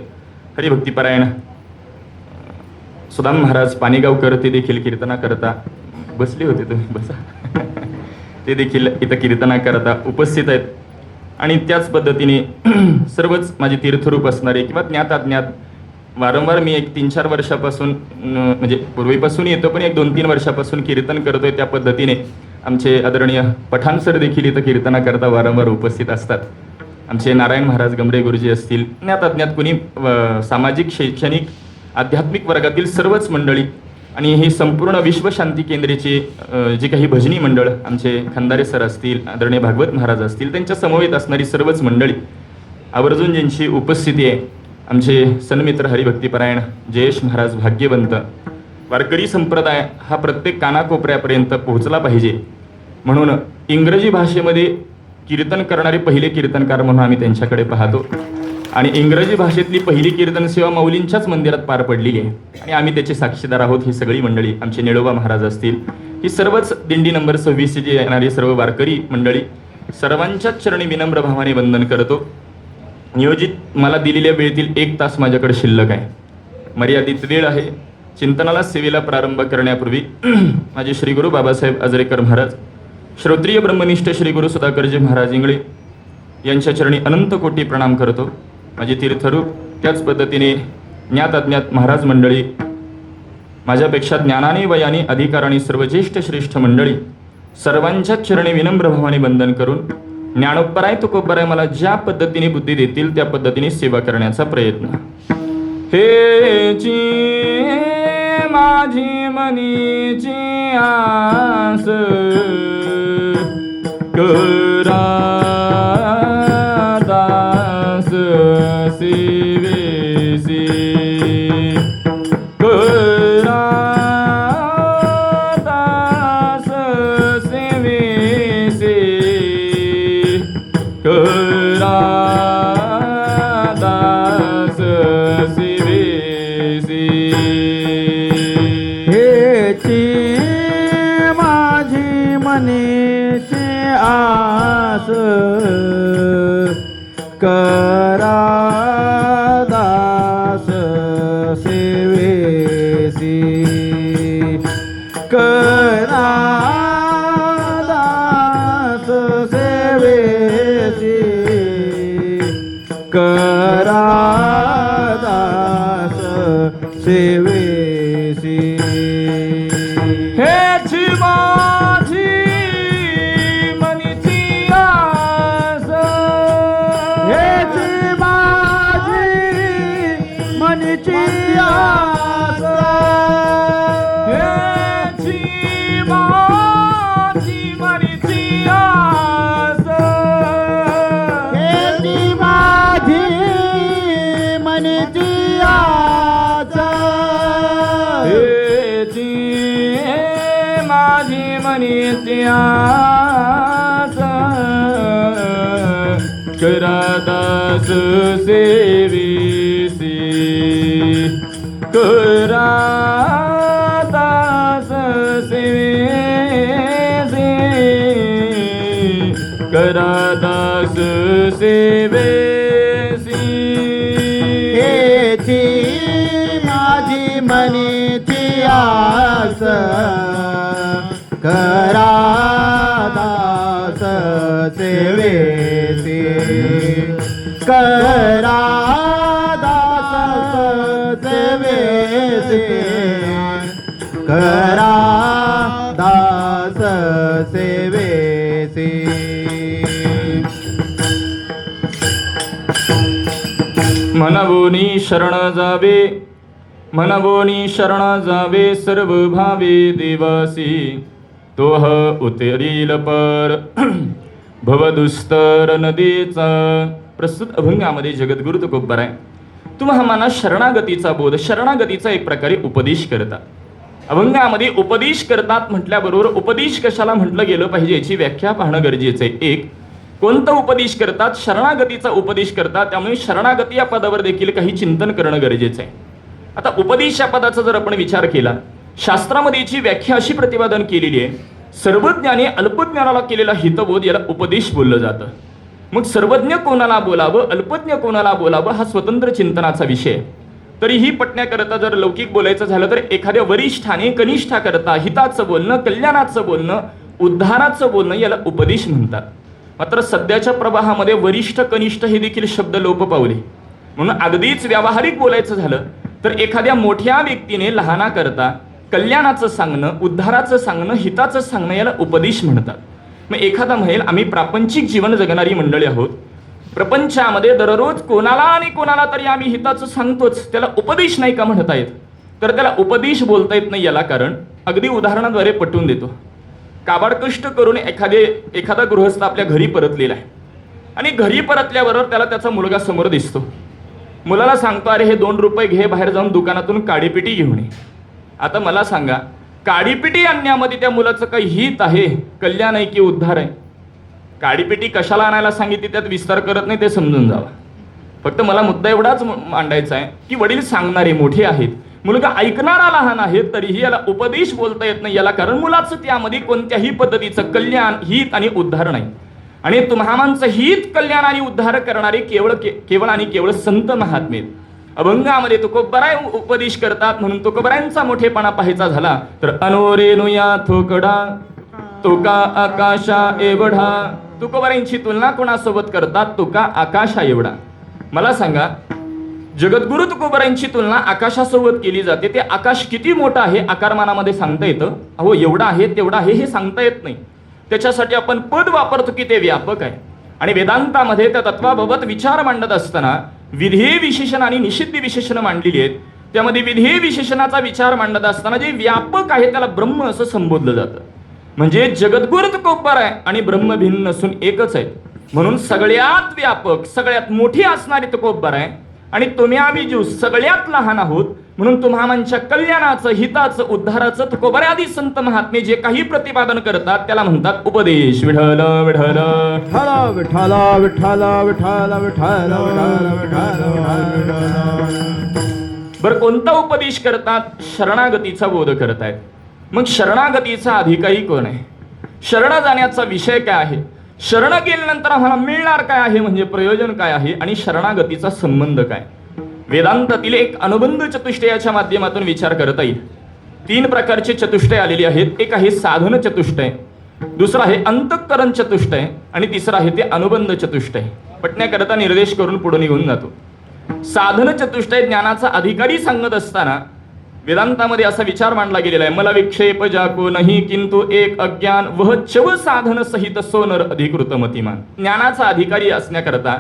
हरिभक्तिपरायण सुदाम महाराज पाणेगावकर ते देखील कीर्तनाकरता बसले होते, तुम्ही बसा, ते देखील इथं कीर्तनाकरता उपस्थित आहेत. आणि त्याच पद्धतीने सर्वच माझे तीर्थरूप असणारे किंवा ज्ञात अज्ञात वारंवार मी एक 3-4 वर्षापासून म्हणजे पूर्वीपासून येतो पण एक 2-3 वर्षापासून कीर्तन करतोय. त्या पद्धतीने आमचे आदरणीय पठाण सर देखील इथं कीर्तनाकरता वारंवार उपस्थित असतात. आमचे नारायण महाराज गमरे गुरुजी असतील, ज्ञात अज्ञात कुणी सामाजिक शैक्षणिक आध्यात्मिक वर्गातील सर्वच मंडळी आणि ही संपूर्ण विश्वशांती केंद्राची जी काही भजनी मंडळ आमचे खंदारे सर असतील, आदरणीय भागवत महाराज असतील, त्यांच्या समवेत असणारी सर्वच मंडळी आवर्जून ज्यांची उपस्थिती आहे. आमचे सन्मित्र हरिभक्तिपरायण जयेश महाराज भाग्यवंत. वारकरी संप्रदाय हा प्रत्येक कानाकोपऱ्यापर्यंत पोहोचला पाहिजे म्हणून इंग्रजी भाषेमध्ये कीर्तन करणारे पहिले कीर्तनकार म्हणून आम्ही त्यांच्याकडे पाहतो. आणि इंग्रजी भाषेतली पहिली कीर्तन सेवा माऊलींच्याच मंदिरात पार पडलेली आहे आणि आम्ही त्याचे साक्षीदार आहोत. ही सगळी मंडळी आमचे निळोबा महाराज असतील, ही सर्वच दिंडी नंबर 26 जी येणारी सर्व वारकरी मंडळी सर्वांच्याच चरणी विनम्र भावाने वंदन करतो. नियोजित मला दिलेल्या वेळेतील 1 तास माझ्याकडे शिल्लक आहे, मर्यादित वेळ आहे. चिंतनाला सेवेला प्रारंभ करण्यापूर्वी माझे श्री गुरु बाबासाहेब आजरेकर महाराज, श्रोत्रिय ब्रह्मनिष्ठ श्री गुरु सुधाकरजी महाराज इंगळे यांच्या चरणी अनंत कोटी प्रणाम करतो. माझे तीर्थरूप त्याच पद्धतीने ज्ञात अज्ञात महाराज मंडळी, माझ्यापेक्षा ज्ञानाने वयाने अधिकाराने सर्व ज्येष्ठ श्रेष्ठ मंडळी, सर्वांच्या चरणी विनम्र भावाने वंदन करून ज्ञानोपराय तुकोपराय मला ज्या पद्धतीने बुद्धी देतील त्या पद्धतीने सेवा करण्याचा प्रयत्न. हे जी माझी मनीची आस करा दास सेवेसी करा दास सेवेसी करा दास सेवेसी. हेची माझी मनीची आस करा दास सेवेसी करा दास सेवेसी करा दास सेवेसी. हेची माझी मनीची आस हेची माझी मनीची आस हेची माझी मनीची आस हेची माझी मनीची आस हेची माझी मनीची आस करा दास सेवेसी करा दास सेवेसी करा दास सेवेसी. हेची माझी मनीची आस करा दास सेवेसी करा दास सेवेसी करा दास सेवेसी. मनवोनी शरण जावे मनवोनी शरण जावे सर्व भावे देवासी तोह उतरील पर भवदुस्तर नदीचा. प्रस्तुत अभंगामध्ये जगद्गुरु तुकोबराय तुम्हाला शरणागतीचा बोध शरणागतीचा एक प्रकारे उपदेश करतात. अभंगामध्ये उपदेश करतात म्हटल्याबरोबर उपदेश कशाला म्हटलं गेलं पाहिजे याची व्याख्या पाहणं गरजेचं आहे. एक, कोणता उपदेश करतात? शरणागतीचा उपदेश करतात. त्यामुळे शरणागती या पदावर देखील काही चिंतन करणं गरजेचं आहे. आता उपदेश या पदाचा जर आपण विचार केला, शास्त्रामध्ये याची व्याख्या अशी प्रतिपादन केलेली आहे, सर्वज्ञाने अल्पज्ञानाला केलेला हितबोध याला उपदेश बोललं जातं. मग सर्वज्ञ कोणाला बोलावं, अल्पज्ञ कोणाला बोलावं हा स्वतंत्र चिंतनाचा विषय. तरीही पटण्याकरता जर लौकिक बोलायचं झालं तर एखाद्या वरिष्ठाने कनिष्ठाकरता हिताचं बोलणं, कल्याणाचं बोलणं, उद्धाराचं बोलणं याला उपदेश म्हणतात. मात्र सध्याच्या प्रवाहामध्ये वरिष्ठ कनिष्ठ हे देखील शब्द लोप पावले. म्हणून अगदीच व्यावहारिक बोलायचं झालं तर एखाद्या मोठ्या व्यक्तीने लहानाकरता कल्याणाचं सांगणं, उद्धाराचं सांगणं, हिताचं सांगणं याला उपदेश म्हणतात. मग एखादा म्हणेल आम्ही प्रापंचिक जीवन जगणारी मंडळी आहोत, प्रपंचामध्ये दररोज कोणाला आणि कोणाला तरी आम्ही हिताचं सांगतोच, त्याला उपदेश नाही का म्हणता येत? तर त्याला उपदेश बोलता येत नाही. याला कारण अगदी उदाहरणाद्वारे पटवून देतो. काबाड कष्ट करून एखादा गृहस्थ आपल्या घरी परतलेला आहे आणि घरी परतल्याबरोबर त्याला त्याचा मुलगा समोर दिसतो. मुलाला सांगतो, अरे हे 2 रुपये घे, बाहेर जाऊन दुकानातून काडीपिटी घेऊन ये. आता मला सांगा, काडीपिटी आणण्यामध्ये त्या मुलाचं काही हित आहे, कल्याण आहे की उद्धार आहे? काडीपिटी कशाला आणायला सांगितली त्यात विस्तार करत नाही, ते समजून जावा. फक्त मला मुद्दा एवढाच मांडायचा आहे की वडील सांगणारे मोठे आहेत, मुलगा ऐकणारा लहान आहे, तरीही याला उपदेश बोलता येत नाही. याला कारण मुलाचं त्यामध्ये कोणत्याही पद्धतीचं कल्याण, हित आणि उद्धार नाही. आणि तुम्हामांचं हित, कल्याण आणि उद्धार करणारे केवळ आणि केवळ संत महात्मे. अभंगामध्ये तुकोबराय उपदेश करतात. म्हणून तुकोबरायांचा मोठेपणा पाहायचा झाला तर अनोरेनुया थोकडा तुका आकाशा एवढा. तुकोबरायांची तुलना कोणासोबत करतात? तुका आकाशा एवढा. मला सांगा, जगद्गुरु तुकोबरायांची तुलना आकाशासोबत केली जाते. ते आकाश किती मोठं आहे आकारमानामध्ये सांगता येतं? अहो एवढा आहे तेवढा आहे हे सांगता येत नाही. त्याच्यासाठी आपण पद वापरतो की ते व्यापक आहे. आणि वेदांतामध्ये त्या तत्वाबाबत विचार मांडत असताना विधेय विशेषण आणि निषिद्ध विशेषण मांडलेली आहेत. त्यामध्ये विधेय विशेषणाचा विचार मांडत असताना जे व्यापक आहे त्याला ब्रह्म असं संबोधलं जातं. म्हणजे जगद्गुरु तुकोबर आहे आणि ब्रह्म भिन्न नसून एकच आहे. म्हणून सगळ्यात व्यापक सगळ्यात मोठी असणारी तुकोबर आहे आणि तुम्ही आम्ही जीव सगळ्यात लहान आहोत. म्हणून तुम्हामांच्या कल्याणाचं हिताचं उद्धाराचं तुकोबर आदी संत महात्मे जे काही प्रतिपादन करतात त्याला म्हणतात उपदेश. विठ्ठल विठ्ठल विठ्ठल विठ्ठल विठ्ठल विठ्ठल विठ्ठल. बरं, कोणता उपदेश करतात? शरणागतीचा बोध करतायत. मग शरणागतीचा अधिकारी कोण आहे? शरण जाण्याचा विषय काय आहे? शरण गेल्यानंतर आम्हाला मिळणार काय आहे, म्हणजे प्रयोजन काय आहे, आणि शरणागतीचा संबंध काय? वेदांतातील एक अनुबंध चतुष्टयाच्या माध्यमातून विचार करता येईल. 3 प्रकारचे चतुष्टय आलेले आहेत. एक आहे साधन चतुष्टय, दुसरा आहे अंतःकरण चतुष्टय आणि तिसरा आहे ते अनुबंध चतुष्टय. पटण्याकरता निर्देश करून पुढे निघून जातो. साधन चतुष्टय ज्ञानाचा अधिकारी सांगत असताना वेदांतामध्ये असा विचार मांडला गेलेला आहे. मला विक्षेप जाको नाही किंतु एक अज्ञान वह चव साधन सहित सोनर अधिकृत मतिमान. ज्ञानाचा अधिकारी असण्याकरता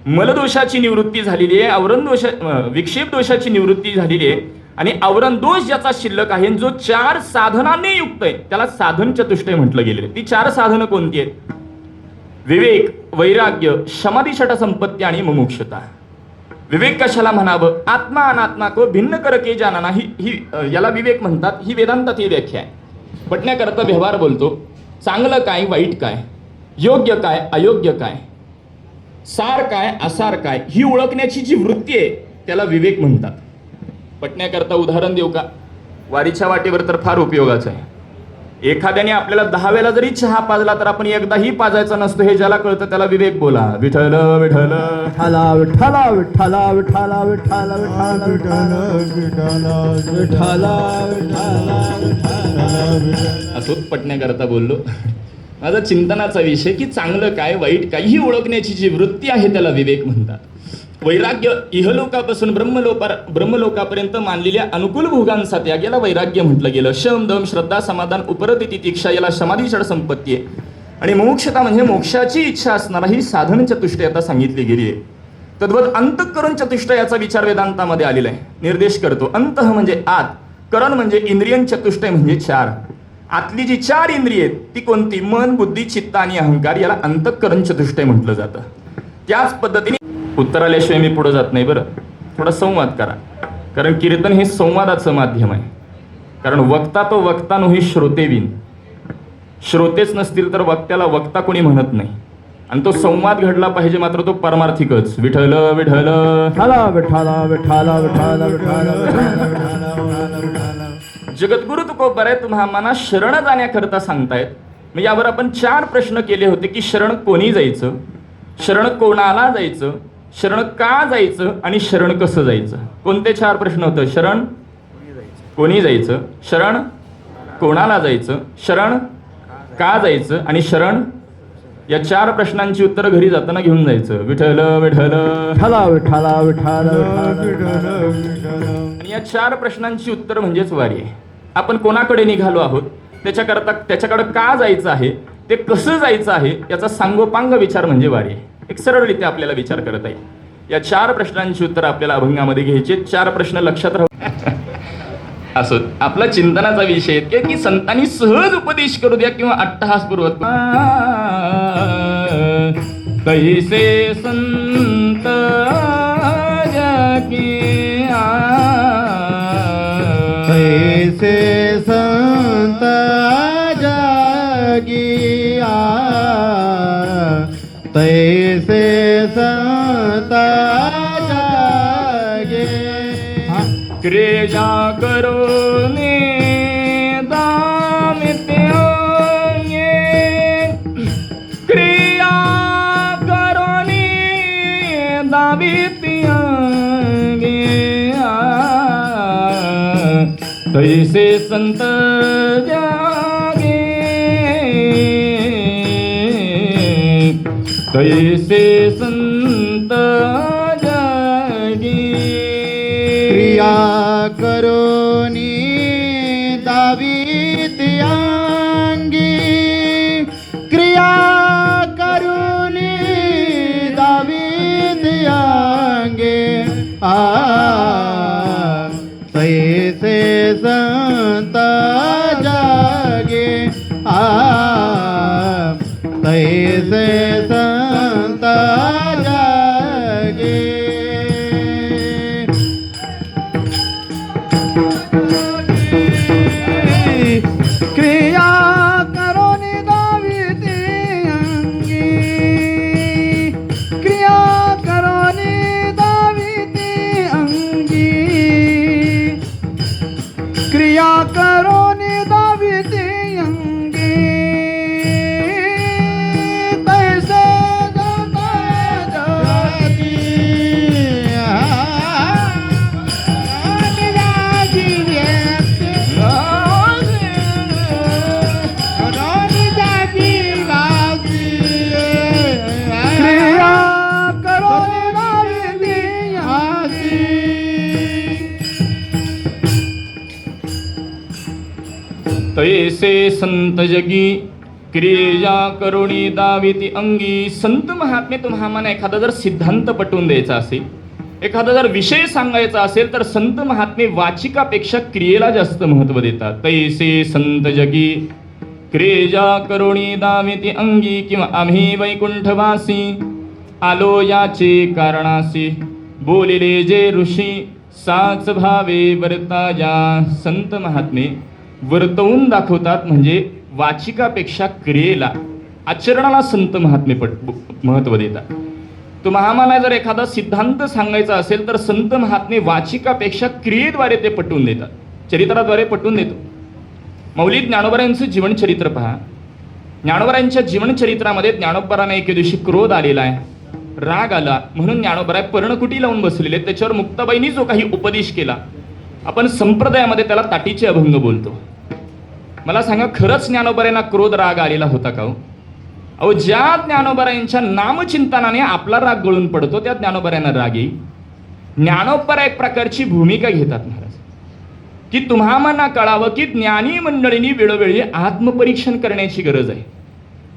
मलदोषाची निवृत्ती झालेली आहे, आवरण दोष विक्षेप दोषाची निवृत्ती झालेली आहे आणि आवरण दोष ज्याचा शिल्लक आहे, जो 4 साधनांनी युक्त आहे त्याला साधन चतुष्टय म्हटलं गेलेलं आहे. ती 4 साधनं कोणती आहेत? विवेक, वैराग्य, समाधी षट संपत्ती आणि मुमुक्षता. विवेक कशाला म्हणावं? आत्मा अनात्मा को भिन्न कर के जाना ही याला विवेक म्हणतात. ही वेदांतातील व्याख्या आहे. पटण्याकरता व्यवहार बोलतो. चांगलं काय, वाईट काय, योग्य काय, अयोग्य काय, सार काय, असार काय, ही ओळखण्याची जी वृत्ती आहे त्याला विवेक म्हणतात. पटण्याकरता उदाहरण देऊ का? वारीच्या वाटेवर तर फार उपयोगाचं आहे. एखाद्याने आपल्याला 10 वेळा जरी चहा पाजला तर आपण एकदाही पाजायचा नसतो, हे ज्याला कळतं त्याला विवेक बोला. विठ्ठल विठ्ठल विठ्ठल विठ्ठल विठ्ठल विठ्ठल विठ्ठल विठ्ठल विठ्ठल. असोच पटण्याकरता बोललो. माझा चिंतनाचा विषय की चांगलं काय, वाईट काय, ही ओळखण्याची जी वृत्ती आहे त्याला विवेक म्हणतात. वैराग्य इहलोकापासून ब्रह्मलोकापर्यंत मानलेल्या अनुकूल भोगांसाठी याला वैराग्य म्हटलं गेलं. शम दम श्रद्धा समाधान उपरती तितिक्षा याला समाधी षड संपत्ती आहे. आणि मुमुक्षता म्हणजे मोक्षाची इच्छा असणारा ही साधन चतुष्टयता सांगितली गेली आहे. तद्वत अंतःकरण चतुष्टयाचा विचार वेदांतामध्ये आलेला आहे. निर्देश करतो. अंतः म्हणजे आत, करण म्हणजे इंद्रियन चतुष्टय म्हणजे 4. आतली जी 4 इंद्रिय आहेत ती कोणती? मन, बुद्धी, चित्त आणि अहंकार. याला अंतःकरण चतुष्टय म्हटलं जातं. त्याच पद्धतीने उत्तर आल्याशिवाय मी पुढे जात नाही. बरं, थोडा संवाद करा, कारण कीर्तन हे संवादाचं माध्यम आहे. कारण वक्ता तो वक्ता नोही श्रोतेविन. श्रोतेच नसतील तर वक्त्याला वक्ता कोणी म्हणत नाही. आणि तो संवाद घडला पाहिजे, मात्र तो परमार्थिकच. विठ्ठल विठ्ठल विठ्ठल विठ्ठल विठ्ठल विठ्ठल. जगद्गुरु तुकोबर आहे तुम्हाला शरण जाण्याकरता सांगतायत. मग यावर आपण 4 प्रश्न केले होते की शरण कोणी जायचं, शरण कोणाला जायचं, शरण का जायचं आणि शरण कसं जायचं. कोणते 4 प्रश्न होतं? शरण कोणी जायचं, शरण कोणाला जायचं, शरण का जायचं आणि शरण. या 4 प्रश्नांची उत्तरं घरी जाताना घेऊन जायचं. विठ्ठल विठ्ठल विठ्ठल विठ्ठल विठ्ठल. आणि या 4 प्रश्नांची उत्तर म्हणजेच वारी आहे. आपण कोणाकडे निघालो आहोत, त्याच्याकडे का जायचं आहे, ते कसं जायचं आहे, याचा सांगोपांग विचार म्हणजे वारी आहे. एक सरळरित्या आपल्याला विचार करता येईल. या 4 प्रश्नांची उत्तर आपल्याला अभंगामध्ये घ्यायची. 4 प्रश्न लक्षात राहू. असो, आपला चिंतनाचा विषय आहे की संतांनी सहज उपदेश करू द्या किंवा अट्टहासपूर्वक. कैसे संत जागी कैसे संत जागी तैसे संत जागे. क्रिया करो ने दामित्यांगे, क्रिया करो ने दामित्यांगे. तैसे संत जागे, तैसे संत जागे. क्रिया करोनी दावीत अंगी तैसे संत जागे तैसे संत जागे क्रिया करो निदाविती अंगी क्रिया करो निदाविती अंगी क्रिया करो निदाविती अंगी तैसे जाता जाती क्रिया करो तैसे संत जगी क्रिया करुणी दाविती अंगी. संत महात्मे तुम्हा मला एखादा जर सिद्धांत पटवून द्यायचा असेल, एखादा जर विषय सांगायचा असेल, तर संत महात्मे वाचिकापेक्षा क्रियेला जास्त महत्व देतात. तैसे संत जगी क्रिया करुणी दाविती अंगी. किंवा आम्ही वैकुंठवासी आलो याचे कारणासी बोलिले जे ऋषी साच भावे वर्ता या. संत महात्मे वर्तवून दाखवतात, म्हणजे वाचिकापेक्षा क्रियेला, आचरणाला संत महात्मे महत्व देतात. तुम्हा मला जर एखादा सिद्धांत सांगायचा असेल, तर संत महात्मे वाचिकापेक्षा क्रियेद्वारे ते पटवून देतात, चरित्राद्वारे पटवून देतो. मौली ज्ञानोबरायांचं जीवनचरित्र पहा. ज्ञानोबरायांच्या जीवनचरित्रामध्ये ज्ञानोबरांना एके दिवशी क्रोध आलेला आहे, राग आला, म्हणून ज्ञानोबराय पर्णकुटी लावून बसलेले. त्याच्यावर मुक्ताबाईंनी जो काही उपदेश केला, आपण संप्रदायामध्ये त्याला ताटीचे अभंग बोलतो. मला सांगा, खरंच ज्ञानोबरायांना क्रोध राग आलेला होता का हो? अहो, ज्या ज्ञानोबरायांच्या नामचिंतनाने आपला राग गळून पडतो, त्या ज्ञानोबरायांना राग येईल. ज्ञानोबरा एक प्रकारची भूमिका घेतात महाराज, की तुम्हाला कळावं की ज्ञानी मंडळींनी वेळोवेळी आत्मपरीक्षण करण्याची गरज आहे.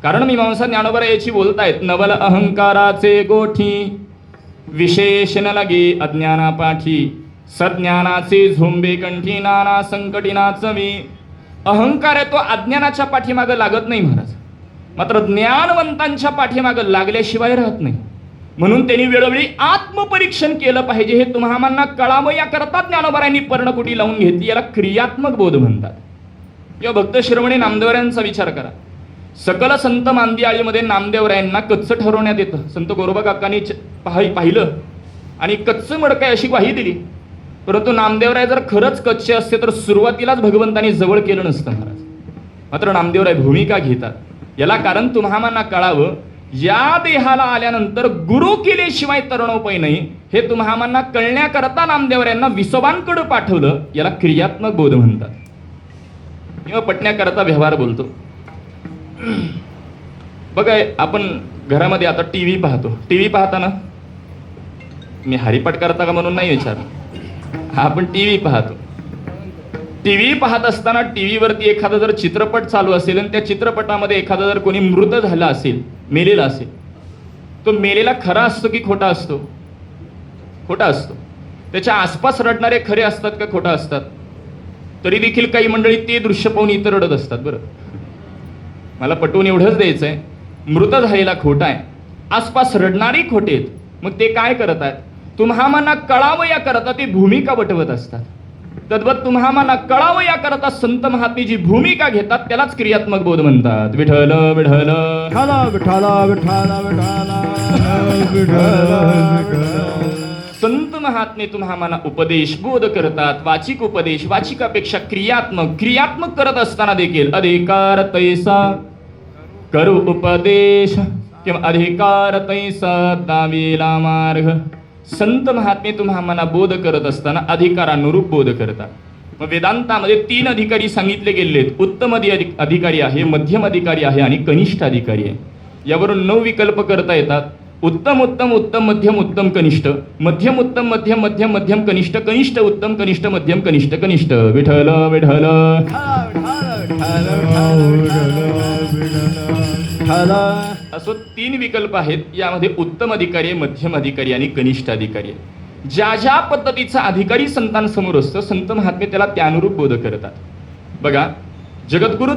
कारण मीमांसा ज्ञानोबरा याची बोलतायत, नवल अहंकाराचे गोठी विशेषण लागे अज्ञानापाठी सज्ञानाचे झोंबे कंठी नाना संकटी नाचवी. अहंकार आहे तो अज्ञानाच्या पाठीमागं लागत नाही महाराज, मात्र ज्ञानवंतांच्या मागे लागल्याशिवाय राहत नाही. म्हणून त्यांनी वेळोवेळी आत्मपरीक्षण केलं पाहिजे, हे तुम्हाला कळावं याकरता ज्ञानोबरायांनी पर्णकुटी लावून घेतली. याला क्रियात्मक बोध म्हणतात. किंवा भक्त शिरोमणी नामदेवरायांचा विचार करा. सकल संत मांदियाळीमध्ये नामदेवरायांना कच्च ठरवण्यात येतं. संत गोरोबा काकांनी पाहिलं आणि कच्च मडकाय अशी ग्वाही दिली. परंतु नामदेवराय जर खरंच कच्चे असते तर सुरुवातीलाच भगवंतांनी जवळ केलं नसतं महाराज. मात्र नामदेवराय भूमिका घेतात. याला कारण तुम्हाला कळावं, या देहाला आल्यानंतर गुरु केल्याशिवाय तरणोपाय नाही, हे तुम्हाला कळण्याकरता नामदेवरायांना विसोबांकडे पाठवलं. याला क्रियात्मक बोध म्हणतात. किंवा पटण्याकरता व्यवहार बोलतो. बघा, आपण घरामध्ये आता टीव्ही पाहतो. टीव्ही पाहताना मी हरिपाठ करता का म्हणून नाही विचारलं, आपण टीव्ही पाहतो. टीव्ही पाहत असताना टीव्हीवरती एखादा जर चित्रपट चालू असेल आणि त्या चित्रपटामध्ये एखादा जर कोणी मृत झाला असेल, मेलेला असेल, तो मेलेला खरा असतो की खोटा असतो? खोटा असतो. त्याच्या आसपास रडणारे खरे असतात का खोटा असतात? तरी देखील काही मंडळी ते दृश्य पाहून इतर रडत असतात. बरं, मला पटवून एवढंच द्यायचं आहे, मृत झालेला खोटा आहे, आसपास रडणारी खोटे आहेत. मग ते काय करत आहेत? तुम्हाला कळावं या करता ते भूमिका वटवत असतात. तद्वत तुम्हाला कळावं या करता संत महात्मे जी भूमिका घेतात त्यालाच क्रियात्मक बोध म्हणतात. विठ्ठल विठ्ठल संत महात्मे तुम्हाला उपदेश बोध करतात. वाचिक उपदेश वाचिकापेक्षा क्रियात्मक करत असताना देखील अधिकार तैसा करू उपदेश किंवा अधिकार तैसा दाविला मार्ग. संत महात्मे तुम्हाला बोध करत असताना अधिकारानुरूप बोध करतात. मग वेदांतामध्ये 3 अधिकारी सांगितले गेलेत. उत्तम अधिकारी आहे, मध्यम अधिकारी आहे आणि कनिष्ठ अधिकारी आहे. यावरून 9 विकल्प करता येतात. उत्तम उत्तम उत्तम मध्यम उत्तम कनिष्ठ, मध्यम उत्तम मध्यम मध्यम मध्यम कनिष्ठ, कनिष्ठ उत्तम कनिष्ठ मध्यम कनिष्ठ कनिष्ठ. विठ्ठल विठ्ठल. असो 3 विकल्प आहेत. यामध्ये उत्तम अधिकारी आहे, मध्यम अधिकारी आणि कनिष्ठ अधिकारी आहे. ज्या ज्या पद्धतीचा अधिकारी संतांसमोर असतो संत महात्मे त्याला त्यानुरूप बोध करतात. बघा, जगद्गुरु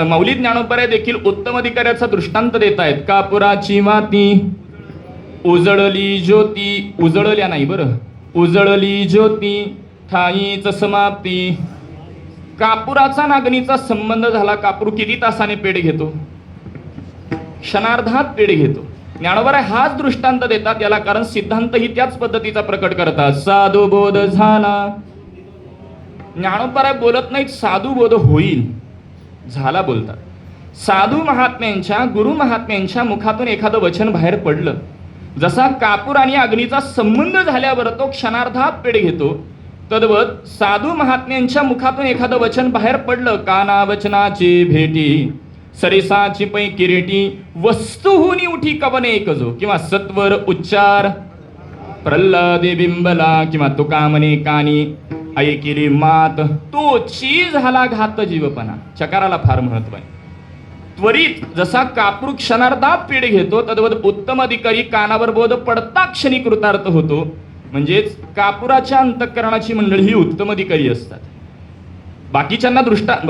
माऊली ज्ञानोबराय देखील उत्तम अधिकाऱ्याचा दृष्टांत देत आहेत. कापुराची माती उजळली ज्योती, उजळल्या नाही बरं, उजळली ज्योती ठाईच समाप्ती. कापुराचा नागणीचा संबंध झाला. कापूर किती तासाने पेढ घेतो? क्षणार्धात पेढ घेतो. ज्ञानोबराय हाच दृष्टांत देतात याला, कारण सिद्धांतही त्याच पद्धतीचा प्रकट करतात. साधू बोध झाला. ज्ञानोबराय बोलत नाहीत साधू बोध होईल, झाला बोलतात. साधू महात्म्यांच्या, गुरु महात्म्यांच्या मुखातून एखादं वचन बाहेर पडलं, जसा कापूर आणि अग्नीचा संबंध झाल्यावर तो क्षणार्धात पेढ घेतो, तद्वत साधू महात्म्यांच्या मुखातून एखादं वचन बाहेर पडलं, काना वचनाची भेटी सरिसाची पै किरीटी वस्तुहुनी उठी कवने एकजो, किंवा सत्वर उच्चार प्रल्हादे बिंबला, किंवा तुका म्हणे कानी ऐकिली मात तोची झाला घात जीवपणा. चकाराला फार महत्व आहे. त्वरित जसा कापूर क्षणार्धात पेढ घेतो, तद्वत उत्तम अधिकारी कानावर बोध पडता क्षणी कृतार्थ होतो. म्हणजेच कापुराच्या अंतःकरणाची मंडळी ही उत्तम अधिकारी असतात. बाकीच्यांना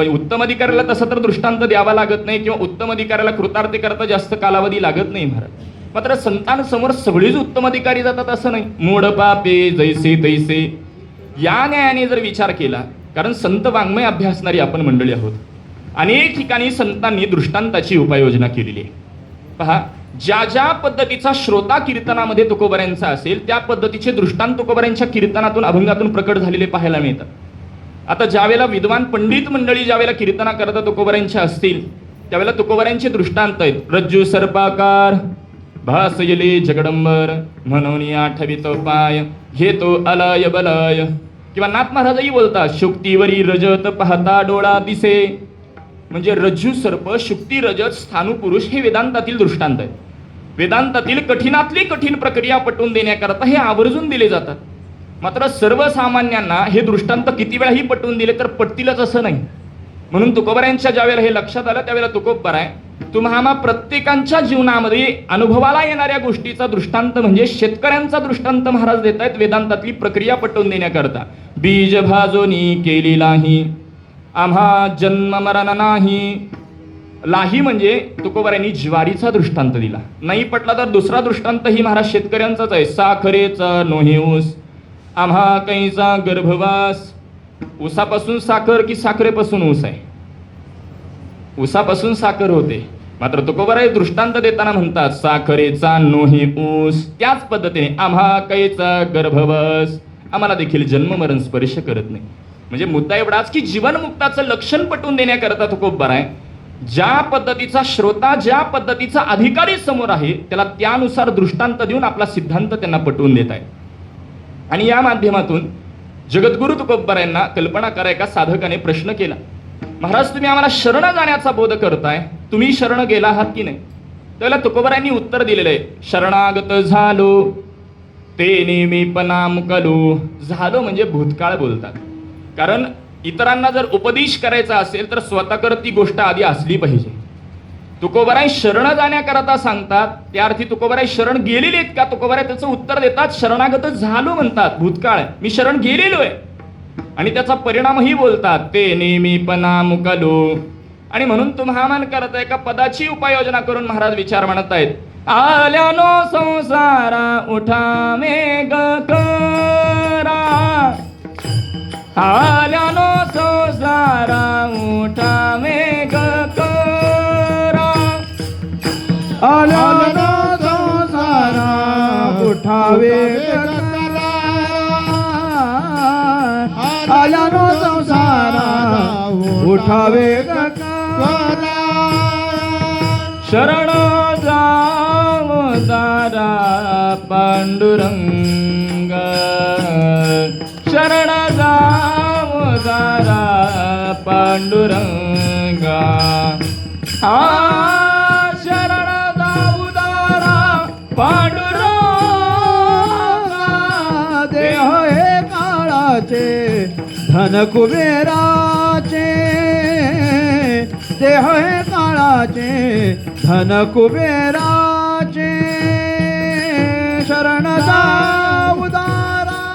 उत्तम अधिकाऱ्याला तसं तर दृष्टांत द्यावा लागत नाही, किंवा उत्तम अधिकाऱ्याला कृतार्थी करता जास्त कालावधी लागत नाही महाराज. मात्र संतांसमोर सगळीच उत्तम अधिकारी जातात असं नाही. मोड पापे जैसे तैसे या न्यायाने जर विचार केला, कारण संत वाङ्मय अभ्यासणारी आपण मंडळी आहोत, अनेक ठिकाणी संतांनी दृष्टांताची उपाययोजना केलेली आहे. पहा, ज्या ज्या पद्धतीचा श्रोता कीर्तनामध्ये तुकोबऱ्यांचा असेल त्या पद्धतीचे दृष्टांत तुकोबऱ्यांच्या कीर्तनातून अभंगातून प्रकट झालेले पाहायला मिळतात. आता ज्यावेळेला विद्वान पंडित मंडळी ज्यावेळेला कीर्तना करता तुकोबऱ्यांच्या असतील त्यावेळेला तुकोबऱ्यांचे दृष्टांत आहेत. रज्जू सर्पाकार भासयले जगडंबर म्हणून आठवितो पाय घेतो अलय बलय. किंवा नाथ महाराजही बोलतात, शुक्तीवरी रजत पाहता डोळा दिसे. म्हणजे रज्जू सर्प, शुक्ती रजत, स्थाणू पुरुष हे वेदांतातील दृष्टांत आहेत. वेदांतातील कठीणातली कठीण प्रक्रिया पटवून देण्याकरता हे आवर्जून दिले जातात. मात्र सर्वसामान्यांना हे दृष्टांत किती वेळाही पटवून दिले तर पटतीलच असं नाही. म्हणून तुकोबऱ्यांच्या ज्यावेळेला हे लक्षात आलं त्यावेळेला तुकोबराय तुम्हाला प्रत्येकांच्या जीवनामध्ये अनुभवाला येणाऱ्या गोष्टीचा दृष्टांत म्हणजे शेतकऱ्यांचा दृष्टांत महाराज देत आहेत वेदांतातली प्रक्रिया पटवून देण्याकरता. बीज भाजोनी केली लाही आम्हा जन्म मरण नाही. लाही म्हणजे तुकोबऱ्यांनी ज्वारीचा दृष्टांत दिला. नाही पटला तर दुसरा दृष्टांत ही महाराज शेतकऱ्यांचाच आहे. साखरेचा नोहे ऊस आम्हा कैचा गर्भवास. ऊसापासून साखर की साखरेपासून ऊस आहे? ऊसापासून साखर होते. मात्र तुकोबराय दृष्टांत देताना म्हणतात साखरेचा नोहे ऊस. त्याच पद्धतीने आम्हा कैचा गर्भवास, आम्हाला देखील जन्ममरण स्पर्श करत नाही. म्हणजे मुद्दा एवढाच की जीवनमुक्ताचं लक्षण पटवून देण्याकरता तुकोबराय ज्या पद्धतीचा श्रोता, ज्या पद्धतीचा अधिकारी समोर आहे त्याला त्यानुसार दृष्टांत देऊन आपला सिद्धांत त्यांना पटवून देत आहे. आणि या माध्यमातून जगद्गुरु तुकोबरायांना कल्पना करा, एका साधकाने प्रश्न केला, महाराज तुम्ही आम्हाला शरण जाण्याचा बोध करताय, तुम्ही शरण गेला आहात की नाही? त्यावेळेला तुकोबरायांनी उत्तर दिलेलं आहे, शरणागत झालो ते नेमीपणा मुकलो. झालो म्हणजे भूतकाळ बोलतात. कारण इतरांना जर उपदेश करायचा असेल तर स्वतःकर ती गोष्ट आधी असली पाहिजे. तुकोबराय शरण जाण्याकरता सांगतात, त्या अर्थी तुकोबराय शरण गेलेले आहेत का? तुकोबराय त्याचं उत्तर देतात, शरणागत झालो म्हणतात, भूतकाळ मी शरण गेलेलो आहे. आणि त्याचा परिणामही बोलतात, ते नेमीपणा मुकलो. आणि म्हणून तुम्हाला करत एका पदाची उपाययोजना करून महाराज विचार म्हणत आहेत, आल्यानो संसारा उठा मेघ करा, आल्यानो संसारा उठा मेघ करा, आल्यानो संसारा उठावे करा, आल्यानो संसारा उठावे करा, शरण जावो दारा पांडुरंग, शरण जावो दारा पांडुरंग, शरण जाऊ दारा पांडुरंग. देह हे काळाचे धन कुबेराचे, देह हे काळाचे धन कुबेराचे, शरण जाऊ दारा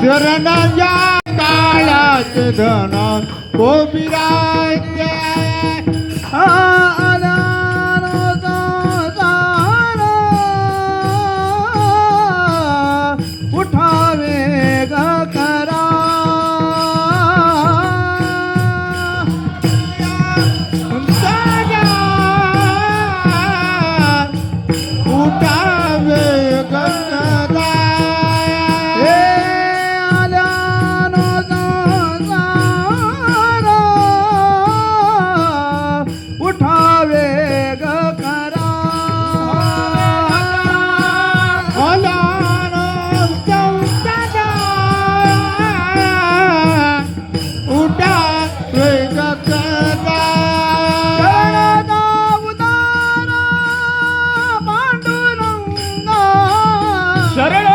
शरणाच्या काळात धन कोबिराचे उठावे ग करा उठावे ग करा हे आल्यानो संसारा उठावे ग करा आल्यानो संसारा उठावे ग करा शरणा उदार पांडुरंगा शरण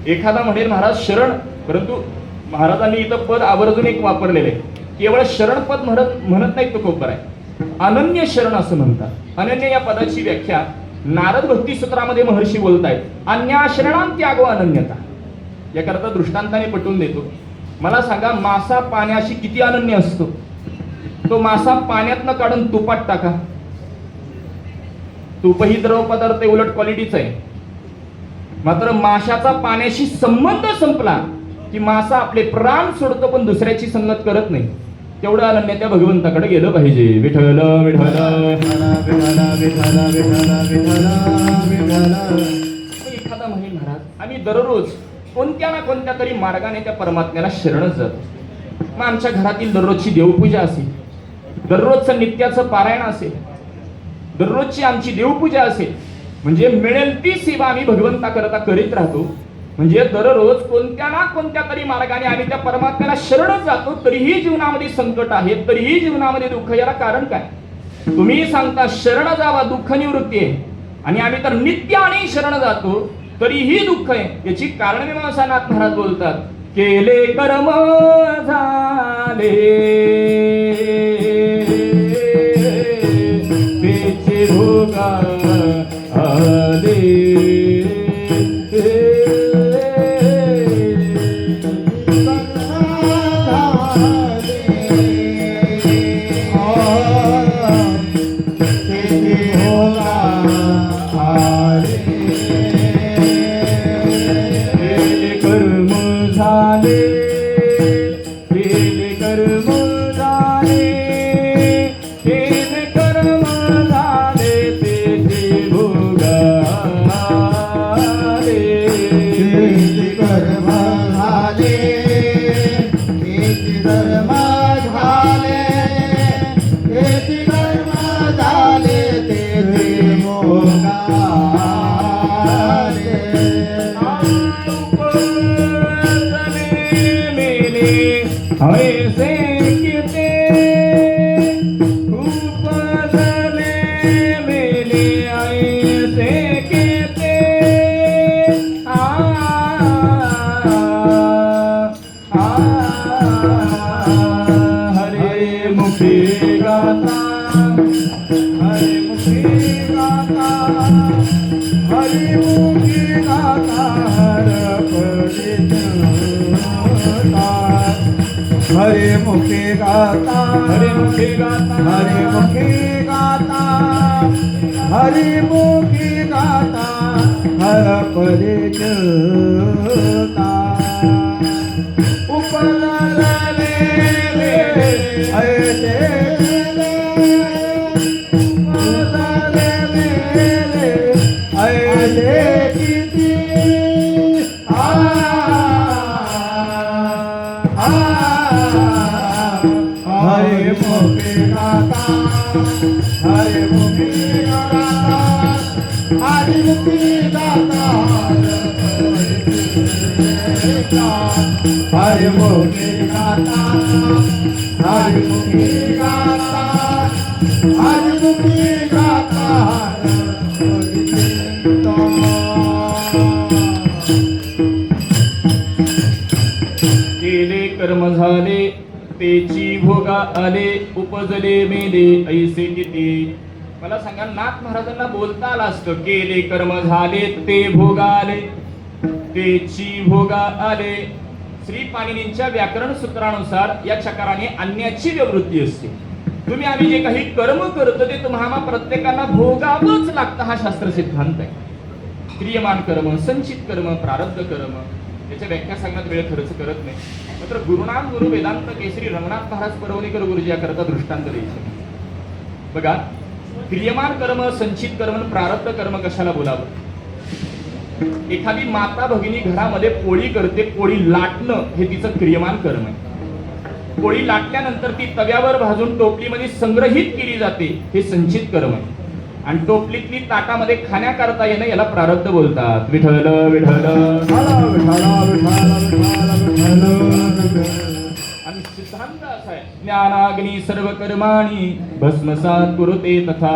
एखादा म्हणेल महाराज शरण, परंतु महाराजांनी इथं पद आवर्जून एक वापरलेलं आहे. केवळ शरण पद म्हणत नाही तुकोबर आहे, अनन्य शरण असं म्हणतात. अनन्य या पदाची व्याख्या नारद भक्ती सूत्रामध्ये महर्षी बोलतायत. अन्या शरणां त्यागो अनन्यता. याकरता दृष्टांताने पटवून देतो. मला सांगा, मासा पाण्याशी किती अनन्य असतो? तो मासा पाण्यातनं काढून तुपात टाका, तुपही द्रव पदार्थ आहे, उलट क्वालिटीच आहे. मात्र माशाचा पाण्याशी संबंध संपला की मासा आपले प्राण सोडतो, पण दुसऱ्याची संगत करत नाही. तेवढं अनन्य त्या भगवंताकडे गेलं पाहिजे. विठ्ठल विठ्ठल एखादा म्हणेल महाराज, आम्ही दररोज कोणत्या ना कोणत्या तरी मार्गाने त्या परमात्म्याला शरणच जातो. मग आमच्या घरातील दररोजची देवपूजा असेल, दररोजचं नित्याचं पारायण असेल, दररोजची आमची देवपूजा असेल, म्हणजे मिळेल ती सेवा आम्ही भगवंताकरता करीत राहतो. म्हणजे दररोज कोणत्या ना कोणत्या तरी मार्गाने आम्ही त्या परमात्म्याला शरणच जातो. तरीही जीवनामध्ये संकट आहे, तरीही जीवनामध्ये दुःख. याला कारण काय? तुम्ही सांगता शरण जावा दुःख निवृत्ती आहे, आणि आम्ही तर नित्य आणि शरण जातो तरीही दुःख आहे. याची कारण मीमांसानाथ महाराज बोलतात, केले कर्म झाले तेचे भोगा आले. हरे मुखे गाता हरे मुखे गाता हरे मुखे गाता हरे मुखे गाता हर परे चलता उपलले ऐसे ऐसे किती हरे मुखे गाता हरे मुखे गाता हरे मुखे गाता हरे मुखे गाता हरे मुखे गाता हरे मुखे गाता केले कर्म झाले तेची भोगा आले, उपजले मेले ऐसे किती. मला सांगा, नाथ महाराजांना बोलता आलं असतं, केले कर्म झाले ते भोगाले, तेची भोगा आले. श्री पाणिनींच्या व्याकरण सूत्रानुसार या चकाराने अन्याची व्यवृत्ती असते. तुम्ही आम्ही जे काही कर्म करतो ते तुम्हाला प्रत्येकाला भोगावंच लागतं, हा शास्त्र सिद्धांत आहे. क्रियमान कर्म, संचित कर्म, प्रारब्ध कर्म, त्याच्या व्याख्या सांगण्यात वेळ खर्च करत नाही. मात्र गुरुनाम गुरु वेदांत केसरी रंगनाथ महाराज परवणीकर गुरुजी याकरता दृष्टांत द्यायचे. बघा, क्रियमान कर्म, संचित कर्म, प्रारब्ध कर्म कशाला बोलावं? एखादी माता भगिनी घरामध्ये पोळी करते, पोळी लाटणं हे तिचं क्रियमान कर्म आहे. पोळी लाटल्यानंतर ती तव्यावर भाजून टोपलीमध्ये संग्रहित केली जाते, हे संचित कर्म आहे. आणि टोपलीतली ताटामध्ये खाण्याकरता येणं याला प्रारब्ध बोलतात. विठ्ठल विठ्ठल आणि सिद्धांत असा आहे, ज्ञानाग्नी सर्व कर्माणी भस्मसात कुरुते तथा.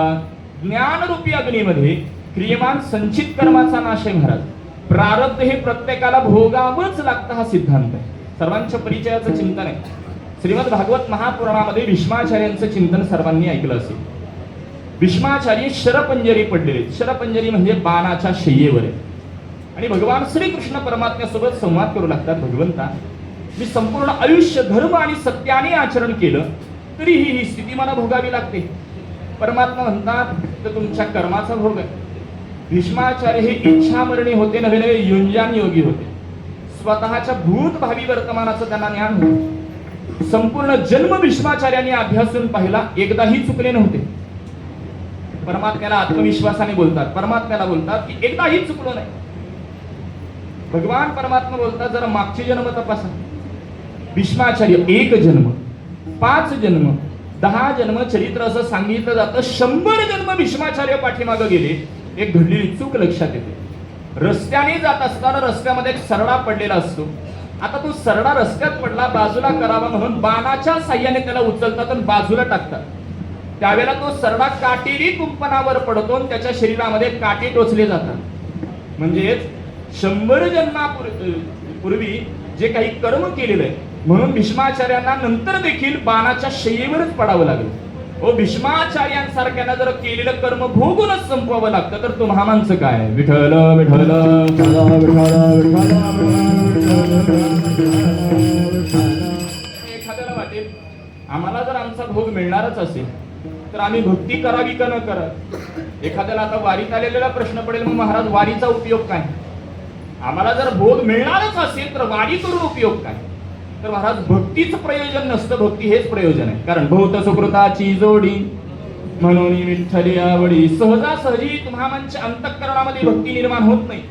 ज्ञानरूपी अग्नीमध्ये क्रियमान संचित कर्माचा नाश आहे महाराज. प्रारब्ध हे प्रत्येकाला भोगावंच लागतं, हा सिद्धांत आहे. सर्वांच्या परिचयाचं चिंतन आहे. श्रीमद भागवत महापुराणामध्ये भीष्माचार्यांचं चिंतन सर्वांनी ऐकलं असेल. भीष्माचार्य शरपंजरी पडलेले. शरपंजरी म्हणजे बाणाच्या शय्येवर आहे आणि भगवान श्रीकृष्ण परमात्म्यासोबत संवाद करू लागतात. भगवंता, मी संपूर्ण आयुष्य धर्म आणि सत्याने आचरण केलं तरीही ही स्थिती मला भोगावी लागते. परमात्मा म्हणतात, तर तुमच्या कर्माचा भोग आहे. भीष्माचार्य हे इच्छामरणी होते, नवे नवे युंजान योगी होते. स्वतःच्या भूत भावी वर्तमानाचं त्यांना ज्ञान होतं. संपूर्ण जन्म भीष्माचार्यांनी अभ्यासून पाहिला, एकदाही चुकले नव्हते. परमात्म्याला आत्मविश्वासाने बोलतात, परमात्म्याला बोलतात की एकदाही चुकलो नाही. भगवान परमात्मा बोलतात, जरा मागचे जन्म तपासा. भीष्माचार्य 1 जन्म, 5 जन्म, 10 जन्म चरित्र असं सांगितलं जातं. 100 जन्म भीष्माचार्य पाठीमागे गेले. एक घडलेली चूक लक्षात येते. रस्त्याने जात असताना रस्त्यामध्ये एक सरडा पडलेला असतो. आता तो सरडा रस्त्यात पडला, बाजूला करावा म्हणून बाणाच्या साह्याने त्याला उचलतात आणि बाजूला टाकतात. त्यावेळेला तो सरडा काटेरी कुंपणावर पडतो आणि त्याच्या शरीरामध्ये काटे टोचले जातात. म्हणजेच 100 जन्मापूर्वी जे काही कर्म केलेलं आहे म्हणून भीष्माचार्यांना नंतर देखील बाणाच्या शय्येवरच पडावं लागलं. ओ भीष्माचार्यांसारख्यानं जर केलेलं कर्म भोगूनच संपवावं लागतं तर तुम्हामांचं काय? विठ्ठल विठ्ठल. एखाद्याला वाटेल आम्हाला जर आमचा भोग मिळणारच असेल तर आम्ही भक्ती करावी का न करावी? एखाद्याला आता वारीत आलेला प्रश्न पडेल, मग महाराज वारीचा उपयोग काय? आम्हाला जर भोग मिळणारच असेल तर वारी करून उपयोग काय? तर महाराज भक्तीच प्रयोजन नसतं, भक्ती हेच प्रयोजन आहे. कारण भूत सुकृताची जोडी म्हणून विठ्ठली आवडी. सहजासहजी तुम्हामांच्या अंतःकरणामध्ये भक्ती निर्माण होत नाही.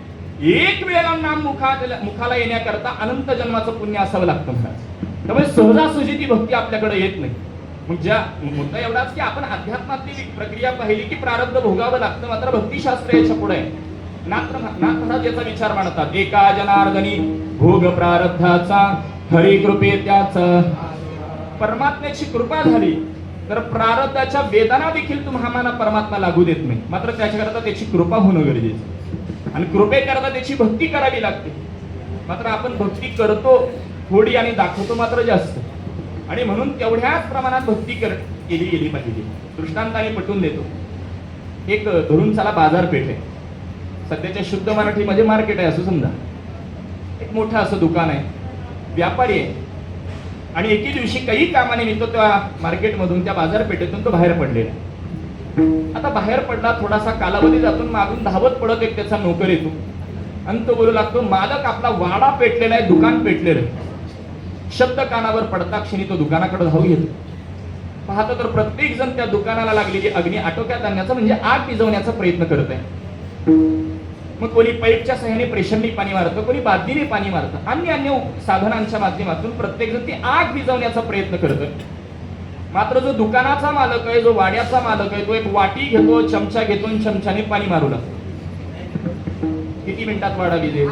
एक वेळेला नाम मुखाला येण्याकरता अनंत जन्माचं पुण्य असावं लागतं महाराज. त्यामुळे सहजासहजी ती भक्ती आपल्याकडे येत नाही. मग ज्या मुद्दा एवढाच की आपण अध्यात्मातली प्रक्रिया पाहिली की प्रारब्ध भोगावं लागतं, मात्र भक्तिशास्त्र याच्या पुढे आहे. नाथ महाराज याचा विचार मांडतात, एका जनार्दनी भोग प्रारब्धाचा हरी कृपे त्याचा. परमात्म्याची कृपा झाली तर प्रारब्धाच्या वेदना देखील तुम्हाला परमात्मा लागू देत नाही, मात्र त्याच्याकरता त्याची कृपा होणं गरजेचं आणि कृपेकरता त्याची भक्ती करावी लागते. मात्र आपण भक्ती करतो थोडी आणि दाखवतो मात्र जास्त, आणि म्हणून तेवढ्याच प्रमाणात भक्ती केली गेली पाहिजे. दृष्टांताने पटवून देतो. एक धरून चला बाजारपेठ आहे, सध्याच्या शुद्ध मराठीमध्ये मार्केट आहे असं समजा. एक मोठं असं दुकान आहे, व्यापारी आहे आणि एके दिवशी काही कामानिमित्त त्या मार्केटमधून त्या बाजारपेठेतून तो बाहेर पडलेला. आता बाहेर पडला, थोडासा कालावधी जातून मागून धावत पडत एक त्याचा नोकर येतो आणि तो बोलू लागतो, मालक आपला वाडा पेटलेला आहे, दुकान पेटलेलं आहे. शब्द कानावर पडता क्षणी तो दुकानाकडे धाव घेतो. पाहतो तर प्रत्येक जण त्या दुकानाला लागलेली अग्नी आटोक्यात आणण्याचा म्हणजे आग विझवण्याचा प्रयत्न करत आहे. मग कोणी पाईपच्या सहाय्याने प्रेशरने पाणी मारतं, कोणी बादलीने पाणी मारतं, अन्य साधनांच्या माध्यमातून प्रत्येक जण ती आग विझवण्याचा प्रयत्न करतं. मात्र जो दुकानाचा मालक आहे, जो वाड्याचा मालक आहे, तो एक वाटी घेतो, चमचा घेतो आणि चमच्याने पाणी मारू लागतो. किती मिनिटात वाडा विझेल?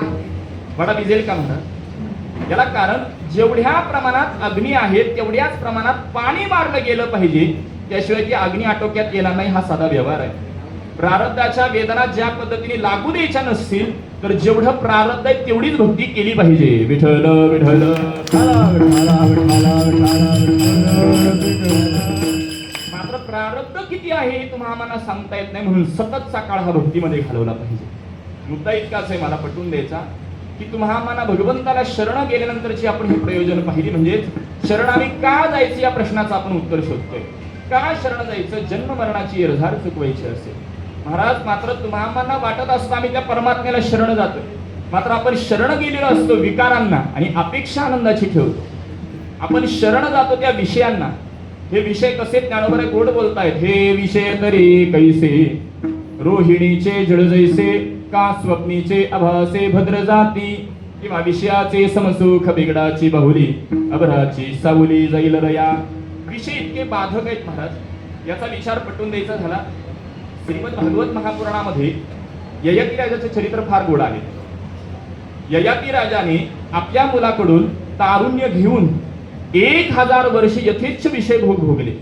वाडा विझेल का म्हणतात? याला कारण जेवढ्या प्रमाणात अग्नी आहे तेवढ्याच प्रमाणात पाणी मारलं गेलं पाहिजे, त्याशिवाय ती अग्नी आटोक्यात येणार नाही. हा साधा व्यवहार आहे. प्रारब्धाच्या वेदना ज्या पद्धतीने लागू द्यायच्या नसतील तर जेवढं प्रारब्ध आहे तेवढीच भक्ती केली पाहिजे. विठ्ठल विठ्ठल. मात्र प्रारब्ध किती आहे हे तुम्हाला आम्हाला सांगता येत नाही, म्हणून सततचा काळ हा भक्तीमध्ये घालवला पाहिजे. मुद्दा इतकाच आहे मला पटवून द्यायचा की तुम्हा आम्हाला भगवंताला शरण गेल्यानंतरची आपण हे प्रयोजन पाहिली. म्हणजेच शरणावी का जायचं या प्रश्नाचं आपण उत्तर शोधतोय. का शरण जायचं? जन्म मरणाची इरझार चुकवायची असेल. महाराज मात्र तुम्हा आम्हाला वाटत असतं आम्ही त्या परमात्म्याला शरण जातोय, मात्र आपण शरण गेलेलो असतो विकारांना आणि अपेक्षा आनंदाची ठेवतो. आपण शरण जातो त्या विषयांना. हे विषय कसे ज्ञानोबा गोड बोलतायत. हे विषय तरी कैसे रोहिणीचे जळ जैसे का स्वप्नीचे अभासे भद्र जाती किंवा विषयाचे समसुख बिगडाची बहुली अभराची सावली जाईल रया. विषय इतके बाधक आहेत महाराज. याचा विचार पटवून द्यायचा झाला, श्रीमद भागवत महापुराणामध्ये ययाती राजाचे चरित्र फार गोड आहे. ययाती राजाने आपल्या मुलाकडून तारुण्य घेऊन 1000 वर्ष यथेच्छ विषय भोगले.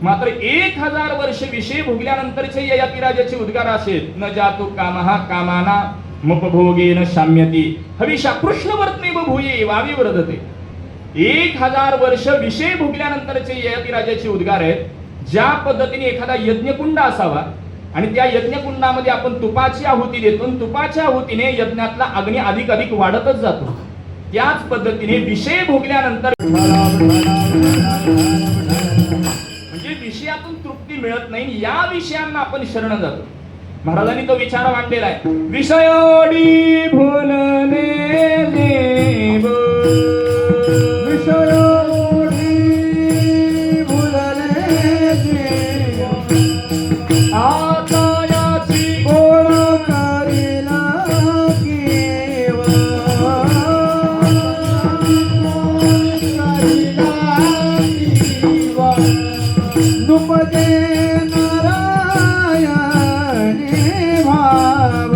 मात्र 1000 वर्ष विषय भोगल्यानंतरचे ययाती राजाचे उद्गार असे, न जातो कामहा कामाना मपभोगेन शाम्यती हविषा कृष्ण वर्तने भूये वावी वर्धते. 1000 वर्ष विषय भोगल्यानंतरचे ययाती राजाचे उद्गार आहेत. ज्या पद्धतीने एखादा यज्ञकुंड असावा आणि त्या यज्ञकुंडामध्ये आपण तुपाची आहुती देतो, तुपाच्या आहुतीने यज्ञातला अग्नी अधिक अधिक वाढतच जातो. त्याच पद्धतीने विषय भोगल्यानंतर म्हणजे विषयातून तृप्ती मिळत नाही, या विषयांना आपण शरण जातो. महाराजांनी तो विचार मांडलेला आहे. विषयोडी भुलने देव विषयोडी भुलने देव आता याची कोण करीना केव दुपदे नारायणी भाव